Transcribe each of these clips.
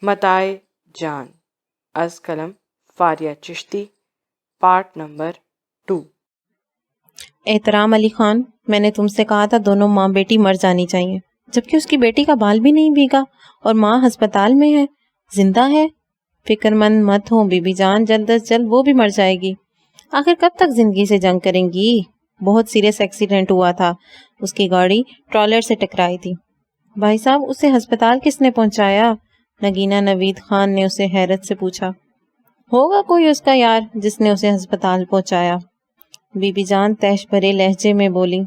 متاع جان از قلم Faria Chishti part number 2۔ احترام علی خان، میں نے تم سے کہا تھا دونوں ماں بیٹی مر جانی چاہیے، جبکہ اس کی بیٹی کا بال بھی نہیں بھیگا اور ماں ہسپتال میں ہے، زندہ ہے۔ فکر مند مت ہو بی بی جان، جلد از جلد وہ بھی مر جائے گی۔ آخر کب تک زندگی سے جنگ کریں گی؟ بہت سیریس ایکسیڈنٹ ہوا تھا، اس کی گاڑی ٹرالر سے ٹکرائی تھی۔ بھائی صاحب، اسے ہسپتال کس نے پہنچایا؟ نگینہ نوید خان نے اسے حیرت سے پوچھا۔ ہوگا کوئی اس کا یار جس نے اسے ہسپتال پہنچایا، بی بی جان تیش بھرے لہجے میں بولی۔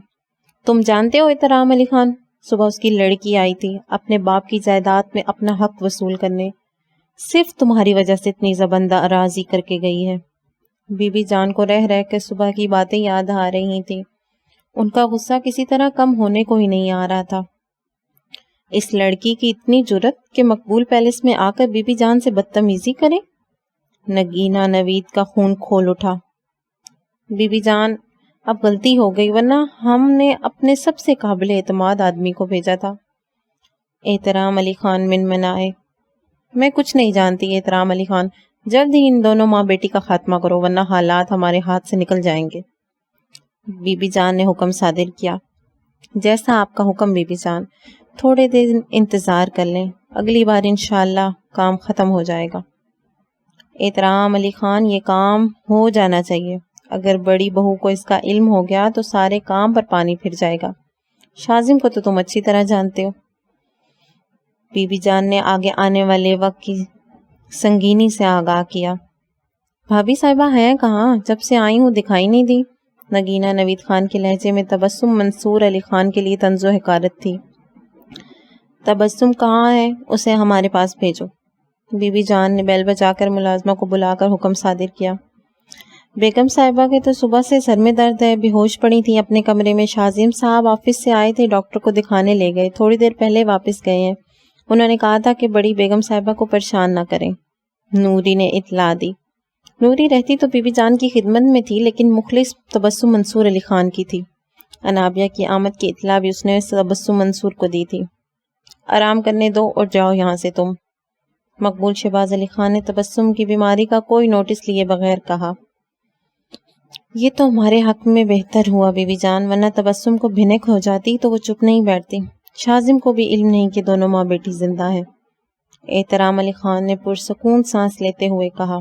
تم جانتے ہو احترام علی خان، صبح اس کی لڑکی آئی تھی اپنے باپ کی جائیداد میں اپنا حق وصول کرنے، صرف تمہاری وجہ سے اتنی زبان درازی کر کے گئی ہے۔ بی بی جان کو رہ رہ کے صبح کی باتیں یاد آ رہی تھیں، ان کا غصہ کسی طرح کم ہونے کو ہی نہیں آ رہا تھا۔ اس لڑکی کی اتنی جرت کہ مقبول پیلس میں آ کر بی بی جان سے بدتمیزی کرے۔ نگینہ نوید کا خون کھول اٹھا۔ بی بی جان، اب غلطی ہو گئی، ورنہ ہم نے اپنے سب سے قابل اعتماد آدمی کو بھیجا تھا۔ احترام علی خان منمنائے۔ میں کچھ نہیں جانتی احترام علی خان، جلد ہی ان دونوں ماں بیٹی کا خاتمہ کرو ورنہ حالات ہمارے ہاتھ سے نکل جائیں گے۔ بی بی جان نے حکم صادر کیا۔ جیسا آپ کا حکم بی بی جان، تھوڑے دن انتظار کر لیں، اگلی بار انشاءاللہ کام ختم ہو جائے گا۔ احترام علی خان، یہ کام ہو جانا چاہیے، اگر بڑی بہو کو اس کا علم ہو گیا تو سارے کام پر پانی پھر جائے گا۔ شاذم کو تو تم اچھی طرح جانتے ہو۔ بی بی جان نے آگے آنے والے وقت کی سنگینی سے آگاہ کیا۔ بھابھی صاحبہ ہیں کہاں؟ جب سے آئی ہوں دکھائی نہیں دی۔ نگینہ نوید خان کے لہجے میں تبسم منصور علی خان کے لیے طنز و حقارت تھی۔ تبسم کہاں ہے؟ اسے ہمارے پاس بھیجو۔ بی بی جان نے بیل بجا کر ملازمہ کو بلا کر حکم صادر کیا۔ بیگم صاحبہ کے تو صبح سے سر میں درد ہے، بے ہوش پڑی تھی اپنے کمرے میں۔ شاذم صاحب آفس سے آئے تھے، ڈاکٹر کو دکھانے لے گئے، تھوڑی دیر پہلے واپس گئے ہیں۔ انہوں نے کہا تھا کہ بڑی بیگم صاحبہ کو پریشان نہ کریں۔ نوری نے اطلاع دی۔ نوری رہتی تو بی بی جان کی خدمت میں تھی، لیکن مخلص تبسم منصور علی خان کی تھی۔ انابیہ کی آمد کی اطلاع بھی اس نے تبسم منصور کو دی تھی۔ آرام کرنے دو اور جاؤ یہاں سے تم، مقبول شہباز علی خان نے تبسم کی بیماری کا کوئی نوٹس لیے بغیر کہا۔ یہ تو ہمارے حق میں بہتر ہوا بی بی جان، ورنہ تبسم کو بھنک ہو جاتی تو وہ چپ نہیں بیٹھتی۔ شاذم کو بھی علم نہیں کہ دونوں ماں بیٹی زندہ ہے۔ احترام علی خان نے پرسکون سانس لیتے ہوئے کہا۔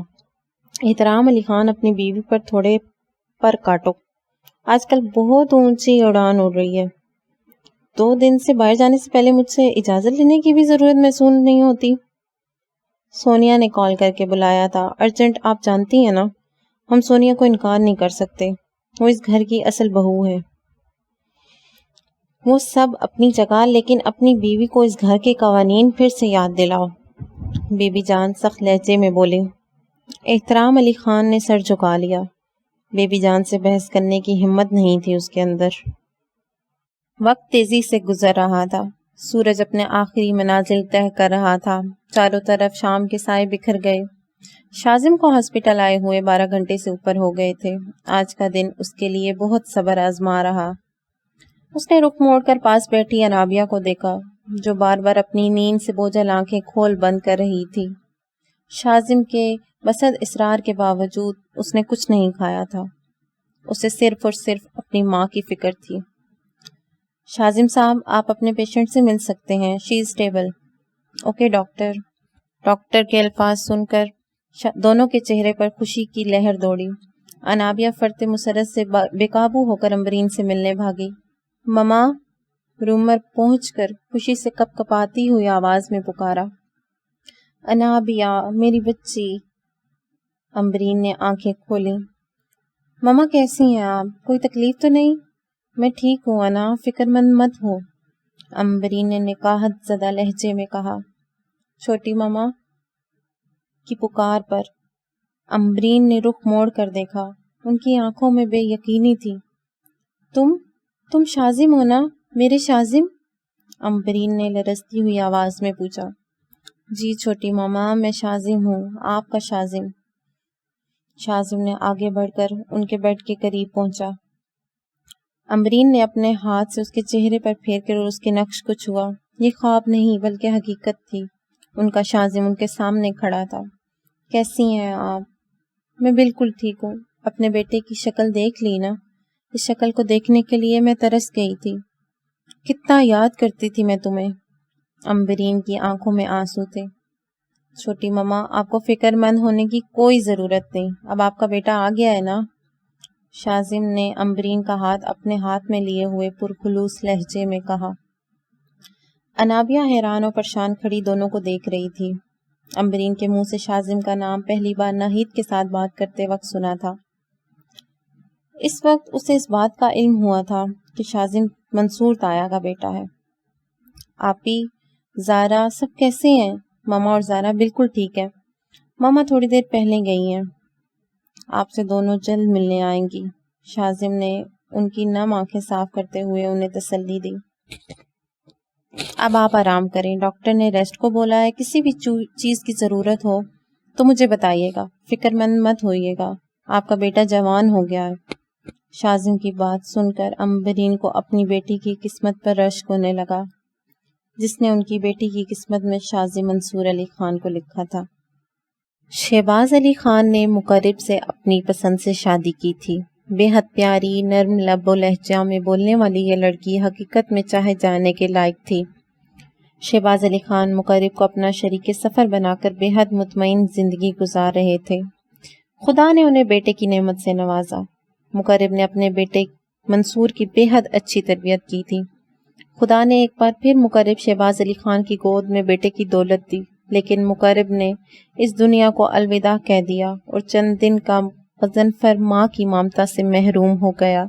احترام علی خان، اپنی بیوی پر تھوڑے پر کاٹو، آج کل بہت اونچی اڑان اڑ رہی ہے۔ 2 دن سے باہر جانے سے پہلے مجھ سے اجازت لینے کی بھی ضرورت محسوس نہیں ہوتی۔ سونیا نے کال کر کے بلایا تھا، ارجنٹ، آپ جانتی ہیں نا، ہم سونیا کو انکار نہیں کر سکتے، وہ اس گھر کی اصل بہو ہے۔ وہ سب اپنی جگہ، لیکن اپنی بیوی کو اس گھر کے قوانین پھر سے یاد دلاؤ، بی بی جان سخت لہجے میں بولی۔ احترام علی خان نے سر جھکا لیا۔ بی بی جان سے بحث کرنے کی ہمت نہیں تھی اس کے اندر۔ وقت تیزی سے گزر رہا تھا، سورج اپنے آخری منازل طے کر رہا تھا، چاروں طرف شام کے سائے بکھر گئے۔ شاذم کو ہاسپٹل آئے ہوئے 12 گھنٹے سے اوپر ہو گئے تھے۔ آج کا دن اس کے لیے بہت صبر آزما رہا۔ اس نے رخ موڑ کر پاس بیٹھی انابیہ کو دیکھا، جو بار بار اپنی نیند سے بوجھل آنکھیں کھول بند کر رہی تھی۔ شاذم کے بسد اصرار کے باوجود اس نے کچھ نہیں کھایا تھا، اسے صرف اور صرف اپنی ماں کی فکر تھی۔ شاذم صاحب، آپ اپنے پیشنٹ سے مل سکتے ہیں، she is stable. Okay doctor. Doctor کے الفاظ سن کر دونوں کے چہرے پر خوشی کی لہر دوڑی۔ انابیہ فرط مسرت سے بے قابو ہو کر امبرین سے ملنے بھاگی۔ مما، روم پر پہنچ کر خوشی سے کپ کپاتی ہوئی آواز میں پکارا۔ انابیہ، میری بچی۔ امبرین نے آنکھیں کھولیں۔ مما کیسی ہیں آپ؟ کوئی تکلیف تو نہیں؟ میں ٹھیک ہوں انا، فکر مند مت ہو، امبرین نے نکاحت زدہ لہجے میں کہا۔ چھوٹی مما کی پکار پر امبرین نے رخ موڑ کر دیکھا، ان کی آنکھوں میں بے یقینی تھی۔ تم شاذم ہو نا، میرے شاذم؟ امبرین نے لرزتی ہوئی آواز میں پوچھا۔ جی چھوٹی ماما، میں شاذم ہوں، آپ کا شاذم۔ شاذم نے آگے بڑھ کر ان کے بیڈ کے قریب پہنچا۔ امبرین نے اپنے ہاتھ سے اس کے چہرے پر پھیر کر اس کے نقش کو چھوا۔ یہ خواب نہیں بلکہ حقیقت تھی۔ ان کا شازم ان کے سامنے کھڑا تھا۔ کیسی ہیں آپ؟ میں بالکل ٹھیک ہوں۔ اپنے بیٹے کی شکل دیکھ لی نا؟ اس شکل کو دیکھنے کے لیے میں ترس گئی تھی۔ کتنا یاد کرتی تھی میں تمہیں۔ امبرین کی آنکھوں میں آنسو تھے۔ چھوٹی ماما، آپ کو فکر مند ہونے کی کوئی ضرورت نہیں، اب آپ کا بیٹا آ گیا ہے نا؟ شازم نے امبرین کا ہاتھ اپنے ہاتھ میں لیے ہوئے پرخلوص لہجے میں کہا۔ انابیہ حیران اور پریشان کھڑی دونوں کو دیکھ رہی تھی۔ امبرین کے منہ سے شازم کا نام پہلی بار ناہید کے ساتھ بات کرتے وقت سنا تھا۔ اس وقت اسے اس بات کا علم ہوا تھا کہ شازم منصور تایا کا بیٹا ہے۔ آپی، زارا سب کیسے ہیں؟ ماما اور زارا بالکل ٹھیک ہے، ماما تھوڑی دیر پہلے گئی ہیں، آپ سے دونوں جلد ملنے آئیں گی۔ شازم نے ان کی نم آنکھیں صاف کرتے ہوئے انہیں تسلی دی۔ اب آپ آرام کریں، ڈاکٹر نے ریسٹ کو بولا ہے، کسی بھی چیز کی ضرورت ہو تو مجھے بتائیے گا، فکر مند مت ہوئیے گا، آپ کا بیٹا جوان ہو گیا ہے۔ شازم کی بات سن کر امبرین کو اپنی بیٹی کی قسمت پر رشک ہونے لگا، جس نے ان کی بیٹی کی قسمت میں شازم منصور علی خان کو لکھا تھا۔ شہباز علی خان نے مقرب سے اپنی پسند سے شادی کی تھی۔ بے حد پیاری، نرم لب و لہجہ میں بولنے والی یہ لڑکی حقیقت میں چاہے جانے کے لائق تھی۔ شہباز علی خان مقرب کو اپنا شریک سفر بنا کر بے حد مطمئن زندگی گزار رہے تھے۔ خدا نے انہیں بیٹے کی نعمت سے نوازا۔ مقرب نے اپنے بیٹے منصور کی بے حد اچھی تربیت کی تھی۔ خدا نے ایک بار پھر مقرب شہباز علی خان کی گود میں بیٹے کی دولت دی، لیکن مقرب نے اس دنیا کو الوداع کہہ دیا اور چند دن کا غضنفر ماں کی ممتا سے محروم ہو گیا۔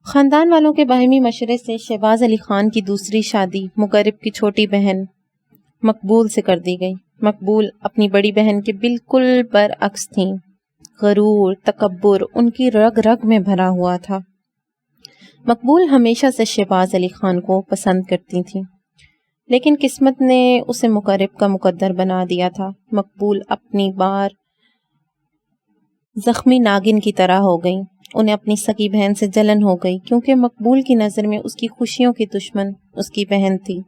خاندان والوں کے باہمی مشورے سے شہباز علی خان کی دوسری شادی مقرب کی چھوٹی بہن مقبول سے کر دی گئی۔ مقبول اپنی بڑی بہن کے بالکل برعکس تھیں۔ غرور، تکبر ان کی رگ رگ میں بھرا ہوا تھا۔ مقبول ہمیشہ سے شہباز علی خان کو پسند کرتی تھیں، لیکن قسمت نے اسے مقرب کا مقدر بنا دیا تھا۔ مقبول اپنی بار زخمی ناگن کی طرح ہو گئیں۔ انہیں اپنی سکی بہن سے جلن ہو گئی، کیونکہ مقبول کی نظر میں اس کی خوشیوں کی دشمن اس کی بہن تھی۔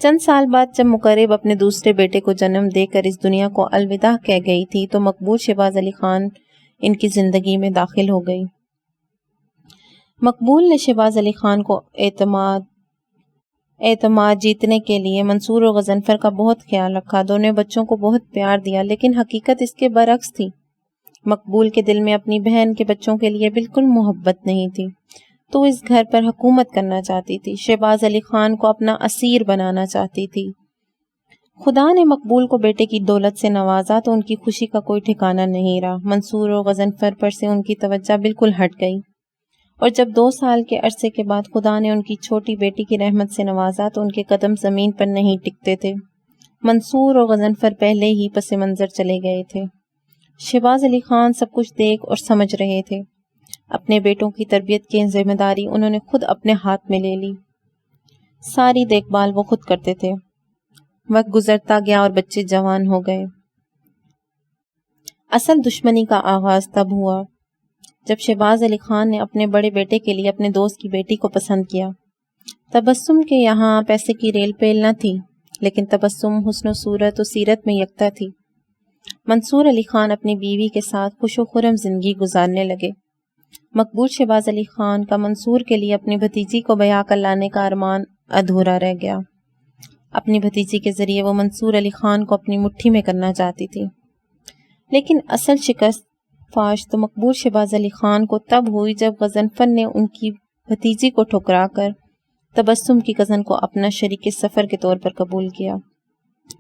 چند سال بعد جب مقرب اپنے دوسرے بیٹے کو جنم دے کر اس دنیا کو الوداع کہہ گئی تھی تو مقبول شہباز علی خان ان کی زندگی میں داخل ہو گئی۔ مقبول نے شہباز علی خان کو اعتماد جیتنے کے لیے منصور اور غضنفر کا بہت خیال رکھا، دونوں بچوں کو بہت پیار دیا، لیکن حقیقت اس کے برعکس تھی۔ مقبول کے دل میں اپنی بہن کے بچوں کے لیے بالکل محبت نہیں تھی، تو اس گھر پر حکومت کرنا چاہتی تھی، شہباز علی خان کو اپنا اسیر بنانا چاہتی تھی۔ خدا نے مقبول کو بیٹے کی دولت سے نوازا تو ان کی خوشی کا کوئی ٹھکانہ نہیں رہا۔ منصور اور غضنفر پر سے ان کی توجہ بالکل ہٹ گئی، اور جب 2 سال کے عرصے کے بعد خدا نے ان کی چھوٹی بیٹی کی رحمت سے نوازا تو ان کے قدم زمین پر نہیں ٹکتے تھے۔ منصور اور غضنفر پہلے ہی پس منظر چلے گئے تھے۔ شہباز علی خان سب کچھ دیکھ اور سمجھ رہے تھے۔ اپنے بیٹوں کی تربیت کی ذمہ داری انہوں نے خود اپنے ہاتھ میں لے لی۔ ساری دیکھ بھال وہ خود کرتے تھے۔ وقت گزرتا گیا اور بچے جوان ہو گئے۔ اصل دشمنی کا آغاز تب ہوا جب شہباز علی خان نے اپنے بڑے بیٹے کے لیے اپنے دوست کی بیٹی کو پسند کیا۔ تبسم کے یہاں پیسے کی ریل پیل نہ تھی، لیکن تبسم حسن و صورت و سیرت میں یکتا تھی۔ منصور علی خان اپنی بیوی کے ساتھ خوش و خرم زندگی گزارنے لگے۔ مقبول شہباز علی خان کا منصور کے لیے اپنی بھتیجی کو بیاہ کر لانے کا ارمان ادھورا رہ گیا۔ اپنی بھتیجی کے ذریعے وہ منصور علی خان کو اپنی مٹھی میں کرنا چاہتی تھی، لیکن اصل شکست فاش تو مقبول شہباز علی خان کو تب ہوئی جب غضنفر نے ان کی بھتیجی کو ٹھکرا کر تبسم کی کزن کو اپنا شریک سفر کے طور پر قبول کیا۔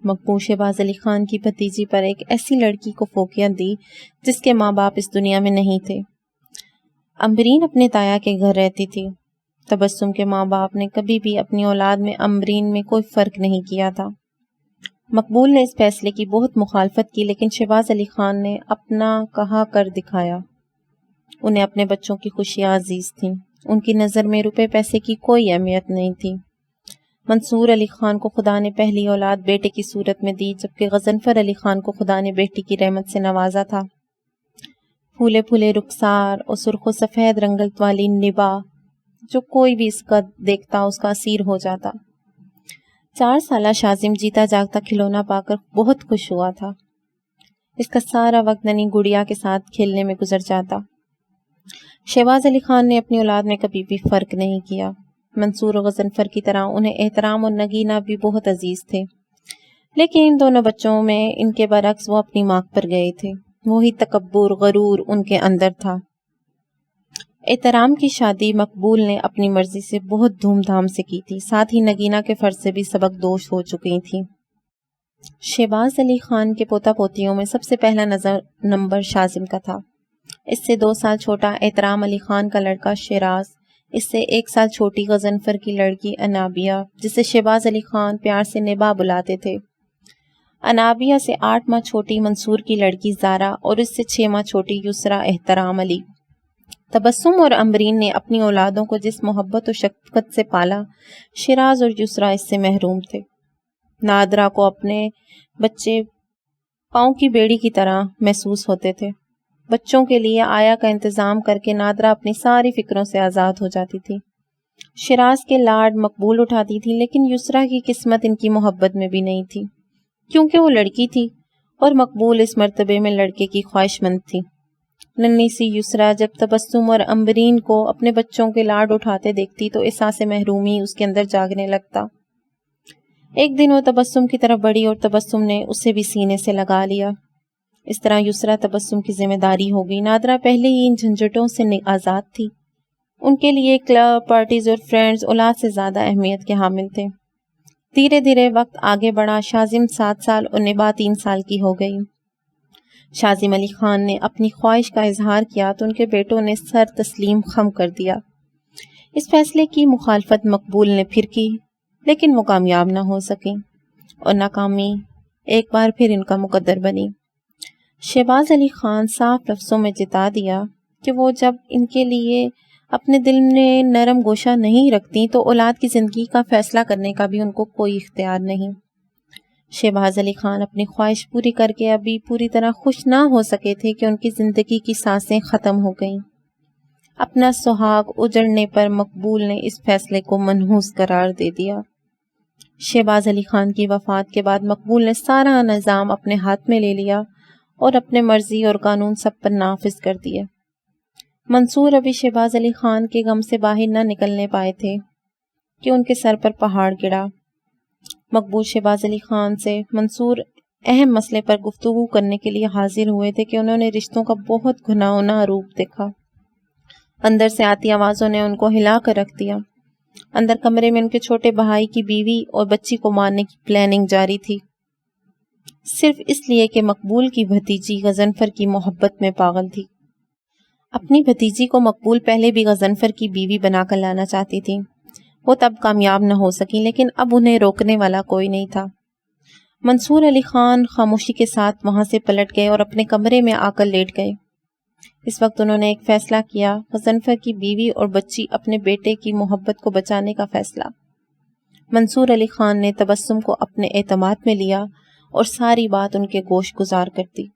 مقبول شہباز علی خان کی بھتیجی پر ایک ایسی لڑکی کو فوقیت دی جس کے ماں باپ اس دنیا میں نہیں تھے۔ امبرین اپنے تایا کے گھر رہتی تھی۔ تبسم کے ماں باپ نے کبھی بھی اپنی اولاد میں امبرین میں کوئی فرق نہیں کیا تھا۔ مقبول نے اس فیصلے کی بہت مخالفت کی، لیکن شہباز علی خان نے اپنا کہا کر دکھایا۔ انہیں اپنے بچوں کی خوشیاں عزیز تھیں، ان کی نظر میں روپے پیسے کی کوئی اہمیت نہیں تھی۔ منصور علی خان کو خدا نے پہلی اولاد بیٹے کی صورت میں دی، جبکہ غضنفر علی خان کو خدا نے بیٹی کی رحمت سے نوازا تھا۔ پھولے پھولے رخسار اور سرخ و سفید رنگت والی نبا، جو کوئی بھی اس کا دیکھتا اس کا اسیر ہو جاتا۔ 4 سالہ شازم جیتا جاگتا کھلونا پا کر بہت خوش ہوا تھا۔ اس کا سارا وقت ننھی گڑیا کے ساتھ کھیلنے میں گزر جاتا۔ شہباز علی خان نے اپنی اولاد میں کبھی بھی فرق نہیں کیا۔ منصور و غضنفر کی طرح انہیں احترام اور نگینہ بھی بہت عزیز تھے، لیکن ان دونوں بچوں میں ان کے برعکس وہ اپنی ماں پر گئے تھے۔ وہی تکبر، غرور ان کے اندر تھا۔ احترام کی شادی مقبول نے اپنی مرضی سے بہت دھوم دھام سے کی تھی، ساتھ ہی نگینہ کے فرض سے بھی سبق دوش ہو چکی تھیں۔ شہباز علی خان کے پوتا پوتیوں میں سب سے پہلا نمبر شازم کا تھا۔ اس سے 2 سال چھوٹا احترام علی خان کا لڑکا شیراز، اس سے 1 سال چھوٹی غضنفر کی لڑکی انابیہ، جسے شہباز علی خان پیار سے نبا بلاتے تھے۔ انابیہ سے 8 ماہ چھوٹی منصور کی لڑکی زارا اور اس سے 6 ماہ چھوٹی یسرا احترام علی۔ تبسم اور امبرین نے اپنی اولادوں کو جس محبت و شفقت سے پالا، شیراز اور یسرا اس سے محروم تھے۔ نادرہ کو اپنے بچے پاؤں کی بیڑی کی طرح محسوس ہوتے تھے۔ بچوں کے لیے آیا کا انتظام کر کے نادرہ اپنی ساری فکروں سے آزاد ہو جاتی تھی۔ شیراز کے لاڈ مقبول اٹھاتی تھی، لیکن یسرا کی قسمت ان کی محبت میں بھی نہیں تھی، کیونکہ وہ لڑکی تھی اور مقبول اس مرتبے میں لڑکے کی خواہش مند تھی۔ ننھی سی یسرا جب تبسم اور امبرین کو اپنے بچوں کے لاڈ اٹھاتے دیکھتی تو احساس محرومی اس کے اندر جاگنے لگتا۔ ایک دن وہ تبسم کی طرف بڑھی اور تبسم نے اسے بھی سینے سے لگا لیا۔ اس طرح یسرا تبسم کی ذمہ داری ہو گئی۔ نادرہ پہلے ہی ان جھنجھٹوں سے آزاد تھی۔ ان کے لیے کلب، پارٹیز اور فرینڈز اولاد سے زیادہ اہمیت کے حامل تھے۔ دھیرے دھیرے وقت آگے بڑھا۔ شازم 7 سال اور نبا 3 سال کی ہو گئی۔ شازم علی خان نے اپنی خواہش کا اظہار کیا تو ان کے بیٹوں نے سر تسلیم خم کر دیا۔ اس فیصلے کی مخالفت مقبول نے پھر کی، لیکن وہ کامیاب نہ ہو سکی اور ناکامی ایک بار پھر ان کا مقدر بنی۔ شہباز علی خان صاف لفظوں میں جتا دیا کہ وہ جب ان کے لیے اپنے دل میں نرم گوشہ نہیں رکھتی تو اولاد کی زندگی کا فیصلہ کرنے کا بھی ان کو کوئی اختیار نہیں۔ شہباز علی خان اپنی خواہش پوری کر کے ابھی پوری طرح خوش نہ ہو سکے تھے کہ ان کی زندگی کی سانسیں ختم ہو گئیں۔ اپنا سہاگ اجڑنے پر مقبول نے اس فیصلے کو منحوس قرار دے دیا۔ شہباز علی خان کی وفات کے بعد مقبول نے سارا نظام اپنے ہاتھ میں لے لیا اور اپنے مرضی اور قانون سب پر نافذ کر دیے۔ منصور ابھی شہباز علی خان کے غم سے باہر نہ نکلنے پائے تھے کہ ان کے سر پر پہاڑ گرا۔ مقبول شہباز علی خان سے منصور اہم مسئلے پر گفتگو کرنے کے لیے حاضر ہوئے تھے کہ انہوں نے رشتوں کا بہت گھناؤنا روپ دیکھا۔ اندر سے آتی آوازوں نے ان کو ہلا کر رکھ دیا۔ اندر کمرے میں ان کے چھوٹے بھائی کی بیوی اور بچی کو مارنے کی پلاننگ جاری تھی، صرف اس لیے کہ مقبول کی بھتیجی غضنفر کی محبت میں پاگل تھی۔ اپنی بھتیجی کو مقبول پہلے بھی غضنفر کی بیوی بنا کر لانا چاہتی تھی۔ وہ تب کامیاب نہ ہو سکی، لیکن اب انہیں روکنے والا کوئی نہیں تھا۔ منصور علی خان خاموشی کے ساتھ وہاں سے پلٹ گئے اور اپنے کمرے میں آ کر لیٹ گئے۔ اس وقت انہوں نے ایک فیصلہ کیا، غضنفر کی بیوی اور بچی اپنے بیٹے کی محبت کو بچانے کا فیصلہ۔ منصور علی خان نے تبسم کو اپنے اعتماد میں لیا اور ساری بات ان کے گوش گزار کر دی۔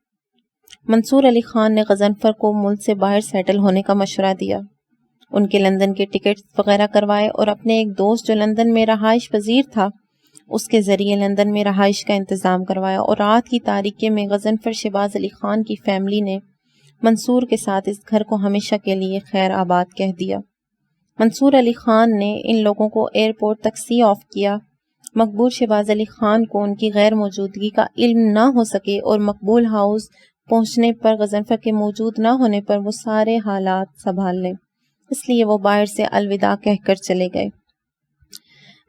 منصور علی خان نے غضنفر کو ملک سے باہر سیٹل ہونے کا مشورہ دیا، ان کے لندن کے ٹکٹس وغیرہ کروائے اور اپنے ایک دوست جو لندن میں رہائش پذیر تھا اس کے ذریعے لندن میں رہائش کا انتظام کروایا، اور رات کی تاریکی میں غضنفر شہباز علی خان کی فیملی نے منصور کے ساتھ اس گھر کو ہمیشہ کے لیے خیر آباد کہہ دیا۔ منصور علی خان نے ان لوگوں کو ایئرپورٹ تک سی آف کیا۔ مقبول شہباز علی خان کو ان کی غیر موجودگی کا علم نہ ہو سکے اور مقبول ہاؤس پہنچنے پر غضنفر کے موجود نہ ہونے پر وہ سارے حالات سنبھال لیں، اس لیے وہ باہر سے الوداع کہہ کر چلے گئے۔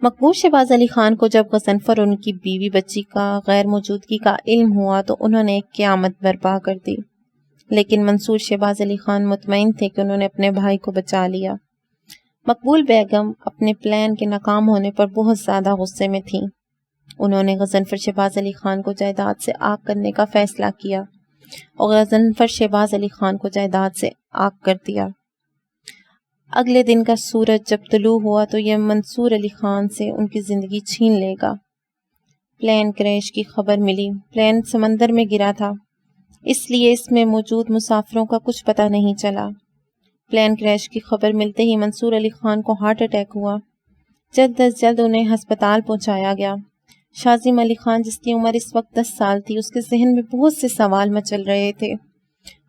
مقبول شہباز علی خان کو جب غضنفر اور ان کی بیوی بچی کا غیر موجودگی کا علم ہوا تو انہوں نے ایک قیامت برپا کر دی، لیکن منصور شہباز علی خان مطمئن تھے کہ انہوں نے اپنے بھائی کو بچا لیا۔ مقبول بیگم اپنے پلان کے ناکام ہونے پر بہت زیادہ غصے میں تھیں۔ انہوں نے غضنفر شہباز علی خان کو جائیداد سے عاق کرنے کا فیصلہ کیا اور غضنفر شہباز علی خان کو جائیداد سے عاق کر دیا۔ اگلے دن کا سورج جب طلوع ہوا تو یہ منصور علی خان سے ان کی زندگی چھین لے گا۔ پلین کریش کی خبر ملی۔ پلین سمندر میں گرا تھا، اس لیے اس میں موجود مسافروں کا کچھ پتہ نہیں چلا۔ پلین کریش کی خبر ملتے ہی منصور علی خان کو ہارٹ اٹیک ہوا۔ جلد از جلد انہیں ہسپتال پہنچایا گیا۔ شازم علی خان جس کی عمر اس وقت 10 سال تھی، اس کے ذہن میں بہت سے سوال مچل رہے تھے۔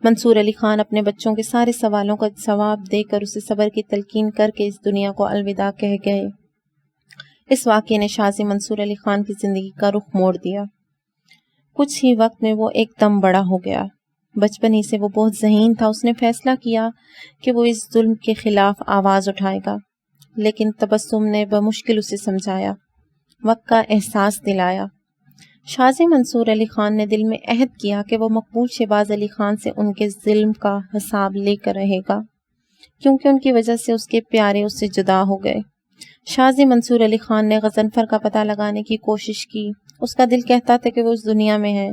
منصور علی خان اپنے بچوں کے سارے سوالوں کا جواب دے کر اسے صبر کی تلقین کر کے اس دنیا کو الوداع کہہ گئے۔ اس واقعے نے شازم منصور علی خان کی زندگی کا رخ موڑ دیا۔ کچھ ہی وقت میں وہ ایک دم بڑا ہو گیا۔ بچپن ہی سے وہ بہت ذہین تھا۔ اس نے فیصلہ کیا کہ وہ اس ظلم کے خلاف آواز اٹھائے گا، لیکن تبسم نے بمشکل اسے سمجھایا، وقت کا احساس دلایا۔ شازم منصور علی خان نے دل میں عہد کیا کہ وہ مقبول شہباز علی خان سے ان کے ظلم کا حساب لے کر رہے گا، کیونکہ ان کی وجہ سے اس کے پیارے اس سے جدا ہو گئے۔ شازم منصور علی خان نے غضنفر کا پتہ لگانے کی کوشش کی۔ اس کا دل کہتا تھا کہ وہ اس دنیا میں ہے،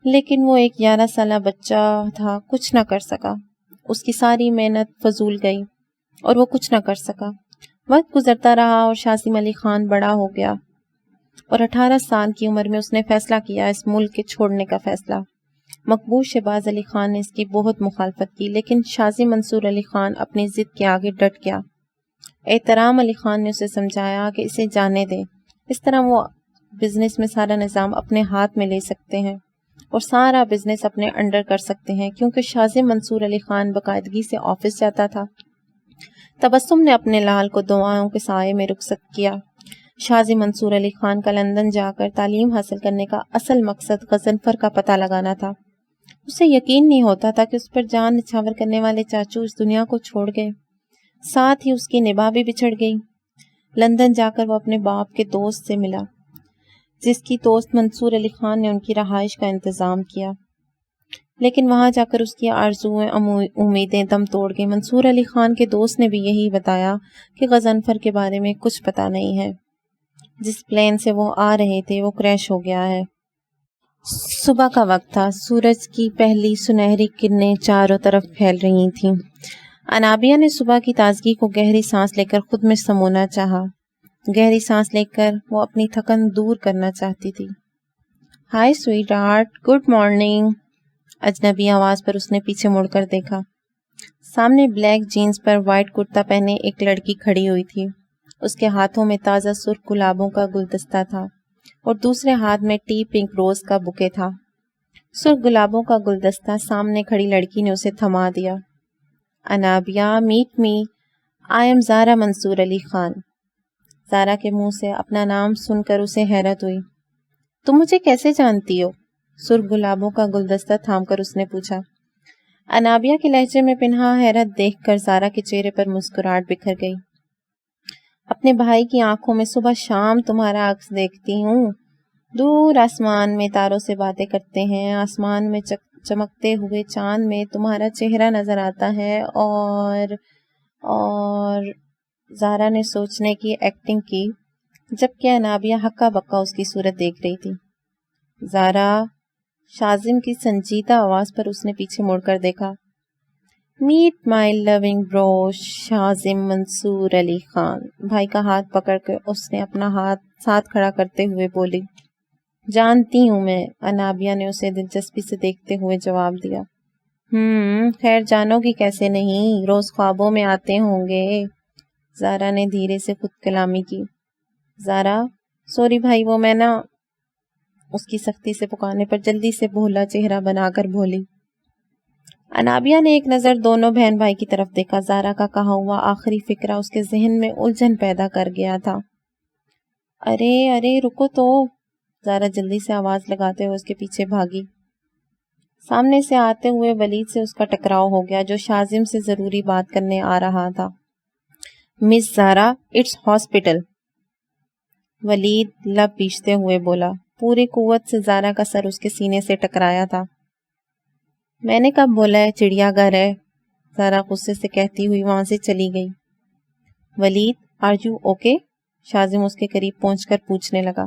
لیکن وہ ایک 11 سالہ بچہ تھا، کچھ نہ کر سکا۔ اس کی ساری محنت فضول گئی اور وہ کچھ نہ کر سکا۔ وقت گزرتا رہا اور شازم علی خان بڑا ہو گیا، اور 18 سال کی عمر میں اس نے فیصلہ کیا اس ملک کے چھوڑنے کا فیصلہ۔ مقبول شہباز علی خان نے اس کی بہت مخالفت کی، لیکن شازم منصور علی خان اپنی ضد کے آگے ڈٹ گیا۔ احترام علی خان نے اسے سمجھایا کہ اسے جانے دے، اس طرح وہ بزنس میں سارا نظام اپنے ہاتھ میں لے سکتے ہیں اور سارا بزنس اپنے انڈر کر سکتے ہیں، کیونکہ شازم منصور علی خان باقاعدگی سے آفس جاتا تھا۔ تبسم نے اپنے لال کو دعاؤں کے سائے میں رخصت کیا۔ شازم منصور علی خان کا لندن جا کر تعلیم حاصل کرنے کا اصل مقصد غضنفر کا پتہ لگانا تھا۔ اسے یقین نہیں ہوتا تھا کہ اس پر جان نچھاور کرنے والے چاچو اس دنیا کو چھوڑ گئے، ساتھ ہی اس کی نباہ بھی بچھڑ گئی۔ لندن جا کر وہ اپنے باپ کے دوست سے ملا، جس کی دوست منصور علی خان نے ان کی رہائش کا انتظام کیا، لیکن وہاں جا کر اس کی آرزوئیں امیدیں دم توڑ گئی۔ منصور علی خان کے دوست نے بھی یہی بتایا کہ غضنفر کے بارے میں کچھ پتہ نہیں ہے، جس پلین سے وہ آ رہے تھے وہ کریش ہو گیا ہے۔ صبح کا وقت تھا، سورج کی پہلی سنہری کرنیں چاروں طرف پھیل رہی تھیں۔ انابیہ نے صبح کی تازگی کو گہری سانس لے کر خود میں سمونا چاہا۔ گہری سانس لے کر وہ اپنی تھکن دور کرنا چاہتی تھی۔ Hi sweetheart, good morning. اجنبی آواز پر اس نے پیچھے مڑ کر دیکھا۔ سامنے بلیک جینز پر وائٹ کرتا پہنے ایک لڑکی کھڑی ہوئی تھی۔ اس کے ہاتھوں میں تازہ سرخ گلابوں کا گلدستہ تھا اور دوسرے ہاتھ میں ٹی پنک روز کا بوکے تھا۔ سرخ گلابوں کا گلدستہ سامنے کھڑی لڑکی نے اسے تھما دیا۔ Anabia, meet me, I am Zara Mansoor Ali Khan. Zara کے منہ سے اپنا نام سن کر اسے حیرت ہوئی۔ تم مجھے کیسے جانتی ہو؟ سرخ گلابوں کا گلدستہ تھام کر اس نے پوچھا۔ انابیہ کے لہجے میں پنہاں حیرت دیکھ کر زارا کے چہرے پر مسکراہٹ بکھر گئی۔ اپنے بھائی کی آنکھوں میں صبح شام تمہارا عکس دیکھتی ہوں۔ دور آسمان میں تاروں سے باتیں کرتے ہیں، آسمان میں چمکتے ہوئے چاند میں تمہارا چہرہ نظر آتا ہے، اور زارا نے سوچنے کی ایکٹنگ کی، جبکہ انابیہ ہکا بکا اس کی صورت دیکھ رہی تھی۔ زارا، شازم کی سنجیدہ آواز پر اس نے پیچھے مڑ کر دیکھا۔ میٹ مائی لونگ برو شازم منصور علی خان۔ بھائی کا ہاتھ پکڑ کر اس نے اپنا ہاتھ ساتھ کھڑا کرتے ہوئے بولی۔ جانتی ہوں میں، انابیہ نے اسے دلچسپی سے دیکھتے ہوئے جواب دیا۔ خیر جانو گی کیسے نہیں، روز خوابوں میں آتے ہوں گے۔ زارا نے دھیرے سے خود کلامی کی۔ زارا، سوری بھائی، وہ میں اس کی سختی سے پکارنے پر جلدی سے بھولا چہرہ بنا کر بولی۔ انابیہ نے ایک نظر دونوں بہن بھائی کی طرف دیکھا۔ زارا کا کہا ہوا آخری فقرہ اس کے ذہن میں الجھن پیدا کر گیا تھا۔ ارے رکو تو، زارا جلدی سے آواز لگاتے ہوئے اس کے پیچھے بھاگی۔ سامنے سے آتے ہوئے ولید سے اس کا ٹکراؤ ہو گیا، جو شازم سے ضروری بات کرنے آ رہا تھا۔ مس زارا، اٹس ہاسپٹل، ولید لب پیچتے ہوئے بولا۔ پوری قوت سے زارا کا سر اس کے سینے سے ٹکرایا تھا۔ میں نے کب بولا ہے چڑیا گھر ہے؟ زارا غصے سے کہتی ہوئی وہاں سے چلی گئی۔ ولید، آر یو اوکے؟ شازم اس کے قریب پہنچ کر پوچھنے لگا۔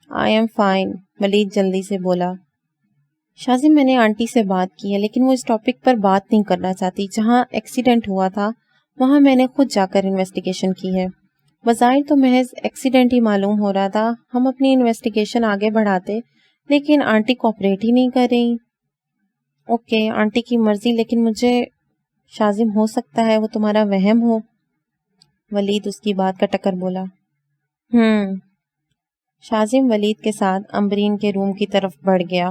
آئی ایم فائن، ولید جلدی سے بولا۔ شازم، میں نے آنٹی سے بات کی ہے، لیکن وہ اس ٹاپک پر بات نہیں کرنا چاہتی۔ جہاں ایکسیڈنٹ ہوا تھا وہاں میں نے خود جا کر انویسٹیگیشن کی ہے۔ بظاہر تو محض ایکسیڈنٹ ہی معلوم ہو رہا تھا، ہم اپنی انویسٹیگیشن آگے بڑھاتے، لیکن آنٹی کوآپریٹ ہی نہیں کر رہی۔ اوکے، آنٹی کی مرضی، لیکن مجھے شازم ہو سکتا ہے وہ تمہارا وہم ہو۔ ولید اس کی بات کا ٹکر بولا۔ شازم ولید کے ساتھ امبرین کے روم کی طرف بڑھ گیا۔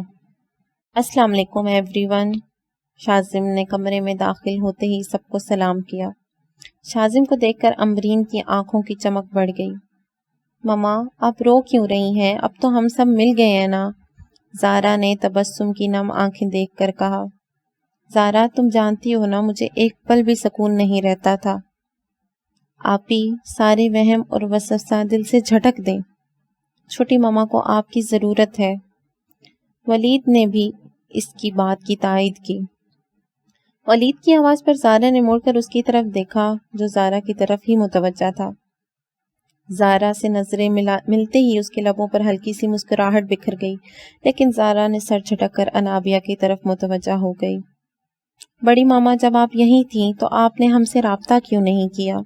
السلام علیکم ایوری ون۔ شازم نے کمرے میں داخل ہوتے ہی سب کو سلام کیا۔ شازم کو دیکھ کر امبرین کی آنکھوں کی چمک بڑھ گئی۔ مما آپ رو کیوں رہی ہیں؟ اب تو ہم سب مل گئے ہیں نا؟ زارا نے تبسم کی نم آنکھیں دیکھ کر کہا۔ زارا تم جانتی ہو نا مجھے ایک پل بھی سکون نہیں رہتا تھا۔ آپی سارے وہم اور وسوسہ دل سے جھٹک دیں، چھوٹی ماما کو آپ کی ضرورت ہے۔ ولید نے بھی اس کی بات کی تائید کی۔ ولید کی آواز پر زارا نے مڑ کر اس کی طرف دیکھا جو زارا کی طرف ہی متوجہ تھا۔ زارا سے نظریں ملتے ہی اس کے لبوں پر ہلکی سی مسکراہٹ بکھر گئی، لیکن زارا نے سر جھٹک کر انابیہ کی طرف متوجہ ہو گئی۔ بڑی ماما جب آپ یہیں تھیں تو آپ نے ہم سے رابطہ کیوں نہیں کیا؟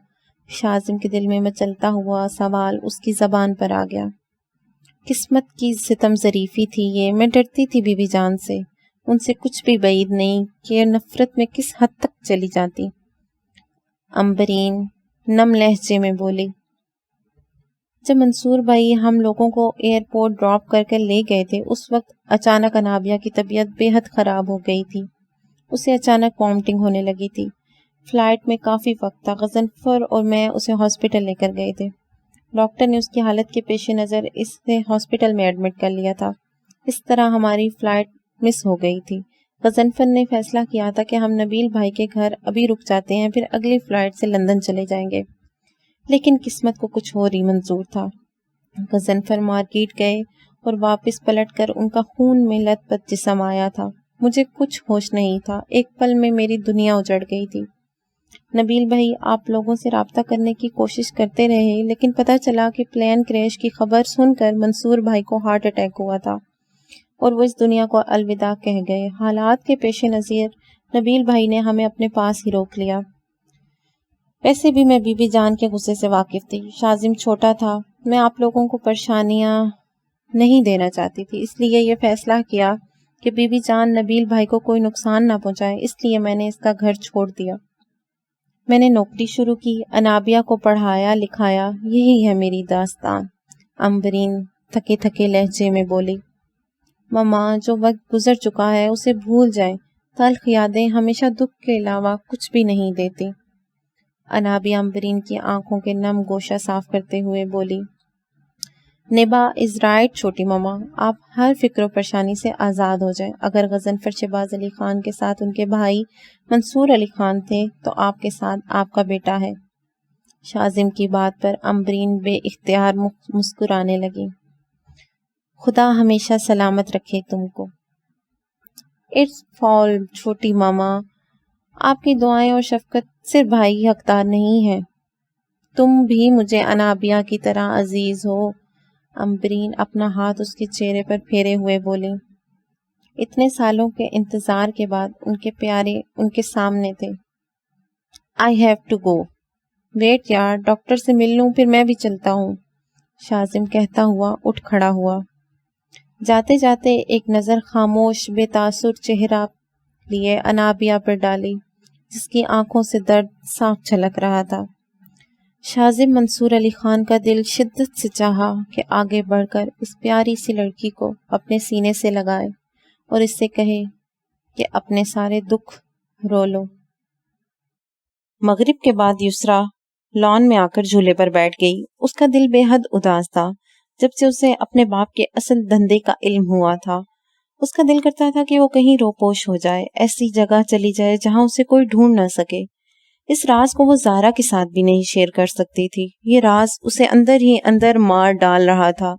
شازم کے دل میں مچلتا ہوا سوال اس کی زبان پر آ گیا۔ قسمت کی ستم ظریفی تھی یہ، میں ڈرتی تھی بی بی جان سے، ان سے کچھ بھی بعید نہیں کہ نفرت میں کس حد تک چلی جاتی۔ امبرین نم لہجے میں بولی۔ جب منصور بھائی ہم لوگوں کو ایئرپورٹ ڈراپ کر کے لے گئے تھے اس وقت اچانک انابیہ کی طبیعت بے حد خراب ہو گئی تھی۔ اسے اچانک وامٹنگ ہونے لگی تھی۔ فلائٹ میں کافی وقت تھا۔ غضنفر اور میں اسے ہاسپٹل لے کر گئے تھے۔ ڈاکٹر نے اس کی حالت کے پیش نظر اسے ہاسپٹل میں ایڈمٹ کر لیا تھا۔ اس طرح ہماری فلائٹ مس ہو گئی تھی۔ غضنفر نے فیصلہ کیا تھا کہ ہم نبیل بھائی کے گھر ابھی رک جاتے ہیں، پھر اگلی فلائٹ سے لندن چلے جائیں گے، لیکن قسمت کو کچھ اور ہی منظور تھا۔ غضنفر مارکیٹ گئے اور واپس پلٹ کر ان کا خون میں لت پت جسم آیا تھا۔ مجھے کچھ ہوش نہیں تھا، ایک پل میں میری دنیا اجڑ گئی تھی۔ نبیل بھائی آپ لوگوں سے رابطہ کرنے کی کوشش کرتے رہے، لیکن پتہ چلا کہ پلین کریش کی خبر سن کر منصور بھائی کو ہارٹ اٹیک ہوا تھا اور وہ اس دنیا کو الوداع کہہ گئے۔ حالات کے پیش نظر نبیل بھائی نے ہمیں اپنے پاس ہی روک لیا۔ ویسے بھی میں بی بی جان کے غصے سے واقف تھی۔ شازم چھوٹا تھا، میں آپ لوگوں کو پریشانیاں نہیں دینا چاہتی تھی، اس لیے یہ فیصلہ کیا کہ بی بی جان نبیل بھائی کو کوئی نقصان نہ پہنچائے، اس لیے میں نے اس کا گھر چھوڑ دیا۔ میں نے نوکری شروع کی، انابیہ کو پڑھایا لکھایا، یہی ہے میری داستان۔ امبرین تھکے تھکے لہجے میں بولی۔ ماما جو وقت گزر چکا ہے اسے بھول جائیں، تلخ یادیں ہمیشہ دکھ کے علاوہ کچھ بھی نہیں دیتی۔ انابیہ امبرین کی آنکھوں کے نم گوشہ صاف کرتے ہوئے بولی۔ نبا از رائٹ چھوٹی ماما، آپ ہر فکر و پریشانی سے آزاد ہو جائیں۔ اگر غضنفر شہباز علی خان کے ساتھ ان کے بھائی منصور علی خان تھے تو آپ کے ساتھ آپ کا بیٹا ہے۔ شازم کی بات پر امبرین بے اختیار مسکرانے لگی۔ خدا ہمیشہ سلامت رکھے تم کو۔ اٹس فال چھوٹی ماما، آپ کی دعائیں اور شفقت صرف بھائی ہی حقدار نہیں ہے، تم بھی مجھے انابیہ کی طرح عزیز ہو۔ امبرین اپنا ہاتھ اس کے چہرے پر پھیرے ہوئے بولی۔ اتنے سالوں کے انتظار کے بعد ان کے پیارے ان کے سامنے تھے۔ I have to go. Wait یار، ڈاکٹر سے مل لوں پھر میں بھی چلتا ہوں، شازم کہتا ہوا اٹھ کھڑا ہوا۔ جاتے جاتے ایک نظر خاموش بے تاثر چہرہ لیے انابیہ پر ڈالی جس کی آنکھوں سے درد صاف جھلک رہا تھا۔ شازم منصور علی خان کا دل شدت سے چاہا کہ آگے بڑھ کر اس پیاری سی لڑکی کو اپنے سینے سے لگائے اور اس سے کہے کہ اپنے سارے دکھ رو لو۔ مغرب کے بعد یسریٰ لان میں آ کر جھولے پر بیٹھ گئی۔ اس کا دل بے حد اداس تھا جب سے اسے اپنے باپ کے اصل دھندے کا علم ہوا تھا۔ اس کا دل کرتا تھا کہ وہ کہیں روپوش ہو جائے، ایسی جگہ چلی جائے جہاں اسے کوئی ڈھونڈ نہ سکے۔ اس راز کو وہ زارا کے ساتھ بھی نہیں شیئر کر سکتی تھی۔ یہ راز اسے اندر ہی اندر مار ڈال رہا تھا۔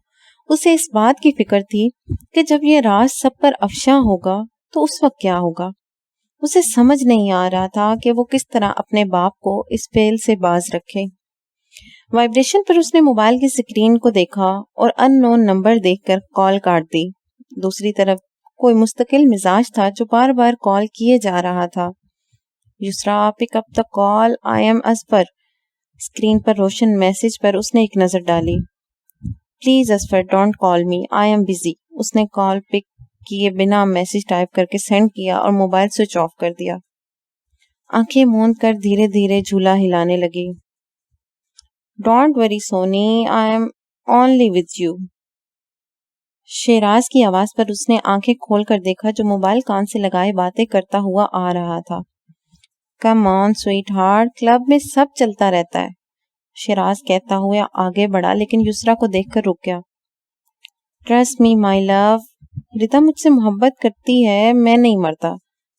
اسے اس بات کی فکر تھی کہ جب یہ راز سب پر افشاں ہوگا تو اس وقت کیا ہوگا۔ اسے سمجھ نہیں آ رہا تھا کہ وہ کس طرح اپنے باپ کو اس فعل سے باز رکھے۔ وائبریشن پر اس نے موبائل کی سکرین کو دیکھا اور ان نون نمبر دیکھ کر کال کاٹ دی۔ دوسری طرف کوئی مستقل مزاج تھا جو بار بار کال کیے جا رہا تھا۔ Yusra pick up the call, I am Azfar. Screen پر روشن میسج پر اس نے ایک نظر ڈالی۔ Please Azfar don't call me, I am busy. اس نے کال پک کیے بنا میسج ٹائپ کر کے سینڈ کیا اور موبائل سوئچ آف کر دیا۔ آنکھیں موند کر دھیرے دھیرے جھولا ہلانے لگی۔ Don't worry Soni, I am only with you. Shiraz کی آواز پر اس نے آنکھیں کھول کر دیکھا جو موبائل کان سے لگائے باتیں کرتا ہوا آ رہا تھا. کم آن سویٹ ہارٹ, کلب میں سب چلتا رہتا ہے, شیراز کہتا ہوا آگے بڑھا لیکن یسرا کو دیکھ کر رک گیا. ٹرسٹ می مائی لو, رتا مجھ سے محبت کرتی ہے, میں نہیں مرتا.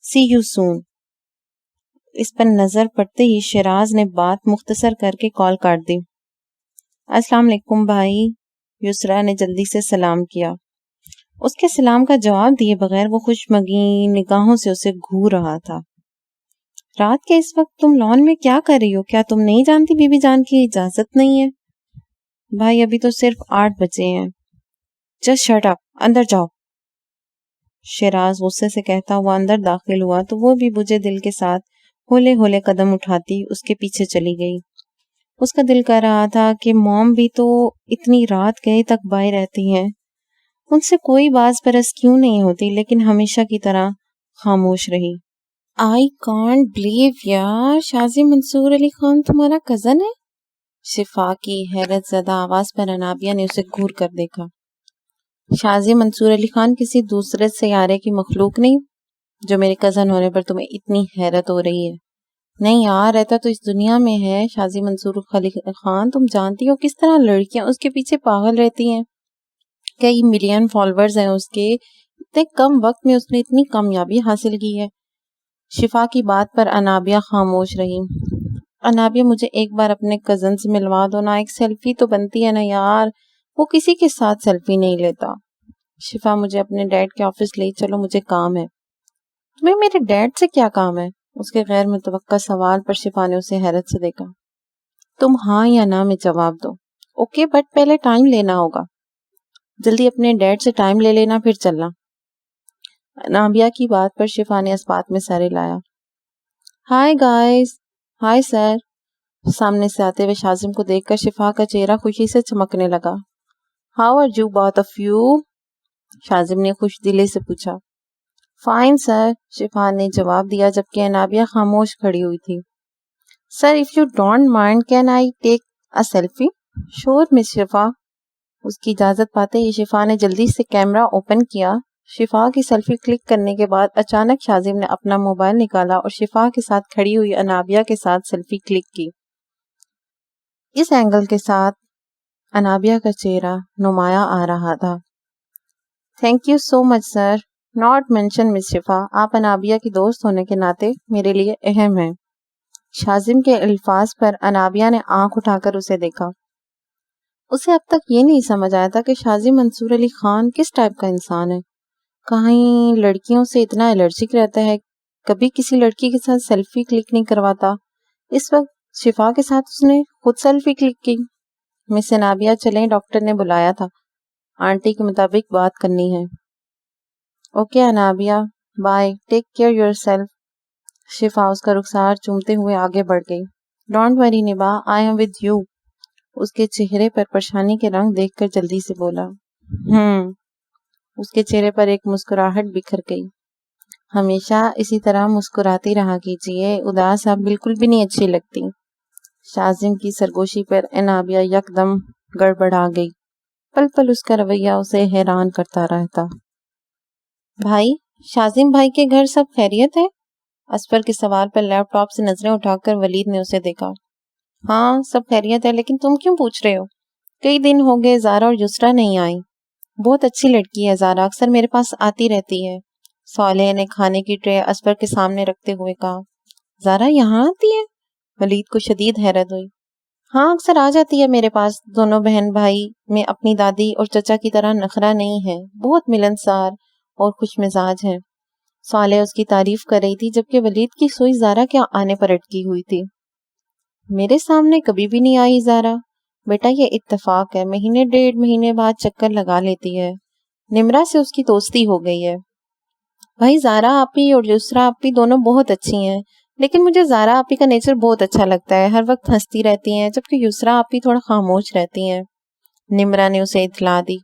سی یو سون. اس پر نظر پڑتے ہی شیراز نے بات مختصر کر کے کال کاٹ دی. السلام علیکم بھائی, یسرا نے جلدی سے سلام کیا. اس کے سلام کا جواب دیے بغیر وہ خوشمگین نگاہوں سے اسے گھور رہا تھا. رات کے اس وقت تم لان میں کیا کر رہی ہو؟ کیا تم نہیں جانتی بی بی جان کی اجازت نہیں ہے؟ بھائی ابھی تو صرف 8 بجے ہیں. جسٹ شٹ اپ, اندر جاؤ. شیراز غصے سے کہتا ہوا اندر داخل ہوا تو وہ بھی بجھے دل کے ساتھ ہولے ہولے قدم اٹھاتی اس کے پیچھے چلی گئی. اس کا دل کر رہا تھا کہ موم بھی تو اتنی رات گئے تک باہر رہتی ہیں, ان سے کوئی باز پرس کیوں نہیں ہوتی, لیکن ہمیشہ کی طرح خاموش رہی. آئی کانٹ بلیو یار, شازی منصور علی خان تمہارا کزن ہے؟ شفا کی حیرت زدہ آواز پر انابیہ نے اسے گھور کر دیکھا. شازی منصور علی خان کسی دوسرے سیارے کی مخلوق نہیں جو میرے کزن ہونے پر تمہیں اتنی حیرت ہو رہی ہے. نہیں یار, رہتا تو اس دنیا میں ہے. شازی منصور علی خان, تم جانتی ہو کس طرح لڑکیاں اس کے پیچھے پاگل رہتی ہیں. کئی ملین فالوورز ہیں اس کے, اتنے کم وقت میں اس نے اتنی کامیابی حاصل کی ہے. شفا کی بات پر انابیہ خاموش رہی. انابیہ مجھے ایک بار اپنے کزن سے ملوا دو نا, ایک سیلفی تو بنتی ہے نا یار. وہ کسی کے ساتھ سیلفی نہیں لیتا. شفا مجھے اپنے ڈیڈ کے آفس لے چلو, مجھے کام ہے. تمہیں میرے ڈیڈ سے کیا کام ہے؟ اس کے غیر متوقع سوال پر شفا نے اسے حیرت سے دیکھا. تم ہاں یا نہ میں جواب دو. اوکے, بٹ پہلے ٹائم لینا ہوگا. جلدی اپنے ڈیڈ سے ٹائم لے لینا پھر چلنا. انابیہ کی بات پر شفا نے اس بات میں سر ہلایا. Hi guys. Hi sir. سامنے سے آتے ہوئے شازم کو دیکھ کر شفا کا چہرہ خوشی سے چمکنے لگا. How are you both of you? Shazim نے خوش دلی سے پوچھا. فائن سر, شفا نے جواب دیا جبکہ انابیہ خاموش کھڑی ہوئی تھی. Sir if you don't mind can I take a selfie? شور مس شفا. اس کی اجازت پاتے ہی شفا نے جلدی سے کیمرہ اوپن کیا. شفا کی سیلفی کلک کرنے کے بعد اچانک شازم نے اپنا موبائل نکالا اور شفا کے ساتھ کھڑی ہوئی انابیہ کے ساتھ سیلفی کلک کی. اس اینگل کے ساتھ انابیہ کا چہرہ نمایاں آ رہا تھا. Thank you so much sir. Not mention miss Shifa, آپ انابیہ کی دوست ہونے کے ناطے میرے لیے اہم ہیں. شازم کے الفاظ پر انابیہ نے آنکھ اٹھا کر اسے دیکھا. اسے اب تک یہ نہیں سمجھ آیا تھا کہ شازی منصور علی خان کس ٹائپ کا انسان ہے. کہیں لڑکیوں سے اتنا الرجک رہتا ہے, کبھی کسی لڑکی کے ساتھ سیلفی کلک نہیں کرواتا. اس وقت شفا کے ساتھ اس نے خود سیلفی کلک کی. مس انابیہ چلیں, ڈاکٹر نے بلایا تھا, آنٹی کے مطابق بات کرنی ہے. Okay Anabia, bye, take care yourself. Shifa اس کا رخسار چومتے ہوئے آگے بڑھ گئی. ڈونٹ وری نبا, آئی ایم ود یو. اس کے چہرے پر پریشانی کے رنگ دیکھ کر جلدی سے بولا. اس کے چہرے پر ایک مسکراہٹ بکھر گئی. ہمیشہ اسی طرح مسکراتی رہا کیجیے, اداس آپ بالکل بھی نہیں اچھی لگتی. شازم کی سرگوشی پر انابیہ یکدم گڑبڑا گئی. پل پل اس کا رویہ اسے حیران کرتا رہتا. بھائی, شازم بھائی کے گھر سب خیریت ہے؟ اسفر کے سوال پر لیپ ٹاپ سے نظریں اٹھا کر ولید نے اسے دیکھا. ہاں سب خیریت ہے, لیکن تم کیوں پوچھ رہے ہو؟ کئی دن ہو گئے زارا اور یسرا نہیں آئی. بہت اچھی لڑکی ہے زارا, اکثر میرے پاس آتی رہتی ہے. صالح نے کھانے کی ٹرے اسفر کے سامنے رکھتے ہوئے کہا. زارا یہاں آتی ہے؟ ولید کو شدید حیرت ہوئی. ہاں اکثر آ جاتی ہے میرے پاس. دونوں بہن بھائی میں اپنی دادی اور چچا کی طرح نخرہ نہیں ہے, بہت ملنسار اور خوش مزاج ہیں. صالح اس کی تعریف کر رہی تھی جبکہ ولید کی سوئی زارا کے آنے پر اٹکی ہوئی تھی. میرے سامنے کبھی بھی نہیں آئی زارا. بیٹا یہ اتفاق ہے, مہینے 1.5 مہینے بعد چکر لگا لیتی ہے. نمرا سے اس کی دوستی ہو گئی ہے. بھائی زارا آپی اور یسرا آپی دونوں بہت اچھی ہیں, لیکن مجھے زارا آپی کا نیچر بہت اچھا لگتا ہے. ہر وقت ہنستی رہتی ہیں, جبکہ یسرا آپی تھوڑا خاموش رہتی ہیں. نمرا نے اسے اطلاع دی.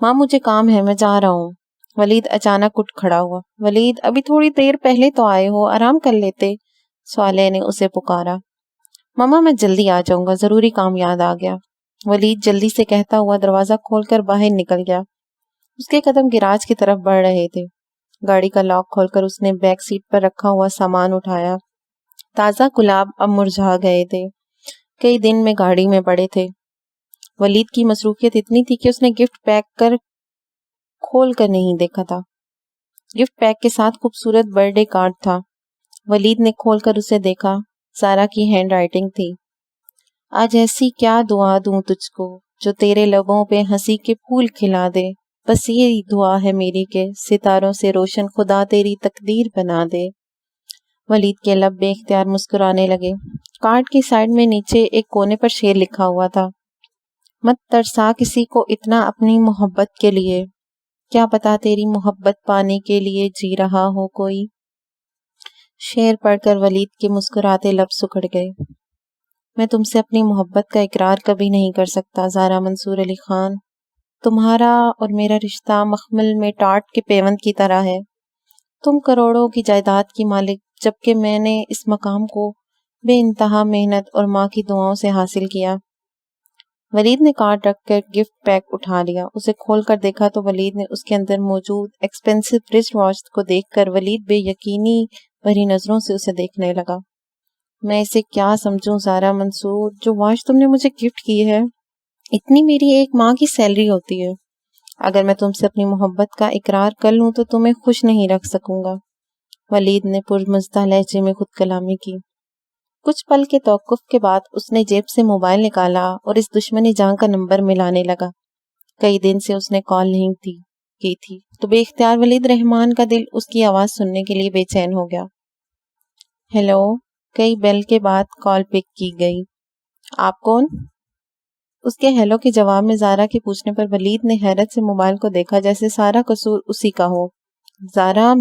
ماں مجھے کام ہے, میں جا رہا ہوں. ولید اچانک اٹھ کھڑا ہوا. ولید ابھی تھوڑی دیر پہلے تو آئے ہو, آرام کر لیتے. صالح نے اسے پکارا. ماما میں جلدی آ جاؤں گا، ضروری کام یاد آ گیا۔ ولید جلدی سے کہتا ہوا دروازہ کھول کر باہر نکل گیا۔ اس کے قدم گیراج کی طرف بڑھ رہے تھے۔ گاڑی کا لاک کھول کر اس نے بیک سیٹ پر رکھا ہوا سامان اٹھایا۔ تازہ گلاب اب مرجھا گئے تھے، کئی دن میں گاڑی میں پڑے تھے۔ ولید کی مصروفیت اتنی تھی کہ اس نے گفٹ پیک کھول کر نہیں دیکھا تھا۔ گفٹ پیک کے ساتھ خوبصورت برتھ ڈے کارڈ تھا۔ ولید نے کھول کر اسے دیکھا، سارا کی ہینڈ رائٹنگ تھی۔ آج ایسی کیا دعا دوں تجھ کو جو تیرے لبوں پہ ہنسی کے پھول کھلا دے، بس یہی دعا ہے میری کہ ستاروں سے روشن خدا تیری تقدیر بنا دے۔ ولید کے لب بے اختیار مسکرانے لگے۔ کارڈ کی سائڈ میں نیچے ایک کونے پر شعر لکھا ہوا تھا، مت ترسا کسی کو اتنا اپنی محبت کے لیے، کیا پتا تیری محبت پانے کے لیے جی رہا ہو کوئی۔ شعر پڑھ کر ولید کے مسکراتے لب سکڑ گئے۔ میں تم سے اپنی محبت کا اقرار کبھی نہیں کر سکتا زہرا منصور علی خان۔ تمہارا اور میرا رشتہ مخمل میں ٹاٹ کے پیوند کی طرح ہے۔ تم کروڑوں کی جائیداد کی مالک، جبکہ میں نے اس مقام کو بے انتہا محنت اور ماں کی دعاؤں سے حاصل کیا۔ ولید نے کارڈ رکھ کر گفٹ پیک اٹھا لیا۔ اسے کھول کر دیکھا تو ولید نے اس کے اندر موجود ایکسپینسو رسٹ واچ کو دیکھ کر ولید بے یقینی بھری نظروں سے اسے دیکھنے لگا۔ میں اسے کیا سمجھوں زہرا منصور، جو واچ تم نے مجھے گفٹ کی ہے، اتنی میری ایک ماں کی سیلری ہوتی ہے۔ اگر میں تم سے اپنی محبت کا اقرار کر لوں تو تمہیں خوش نہیں رکھ سکوں گا۔ ولید نے پرمزدہ لہجے میں خود کلامی کی۔ کچھ پل کے توقف کے بعد اس نے جیب سے موبائل نکالا اور اس دشمنی جان کا نمبر ملانے لگا۔ کئی دن سے اس نے کال نہیں کی تھی تو بے اختیار ولید رحمان کا دل اس کی آواز سننے کے لیے بے چین ہو گیا۔ ہیلو، کئی بیل کے بعد کال پک کی گئی۔ آپ کون؟ اس کے ہیلو کے جواب میں زارا کے پوچھنے پر ولید نے حیرت سے موبائل کو دیکھا جیسے سارا قصور اسی کا ہو۔ زارا،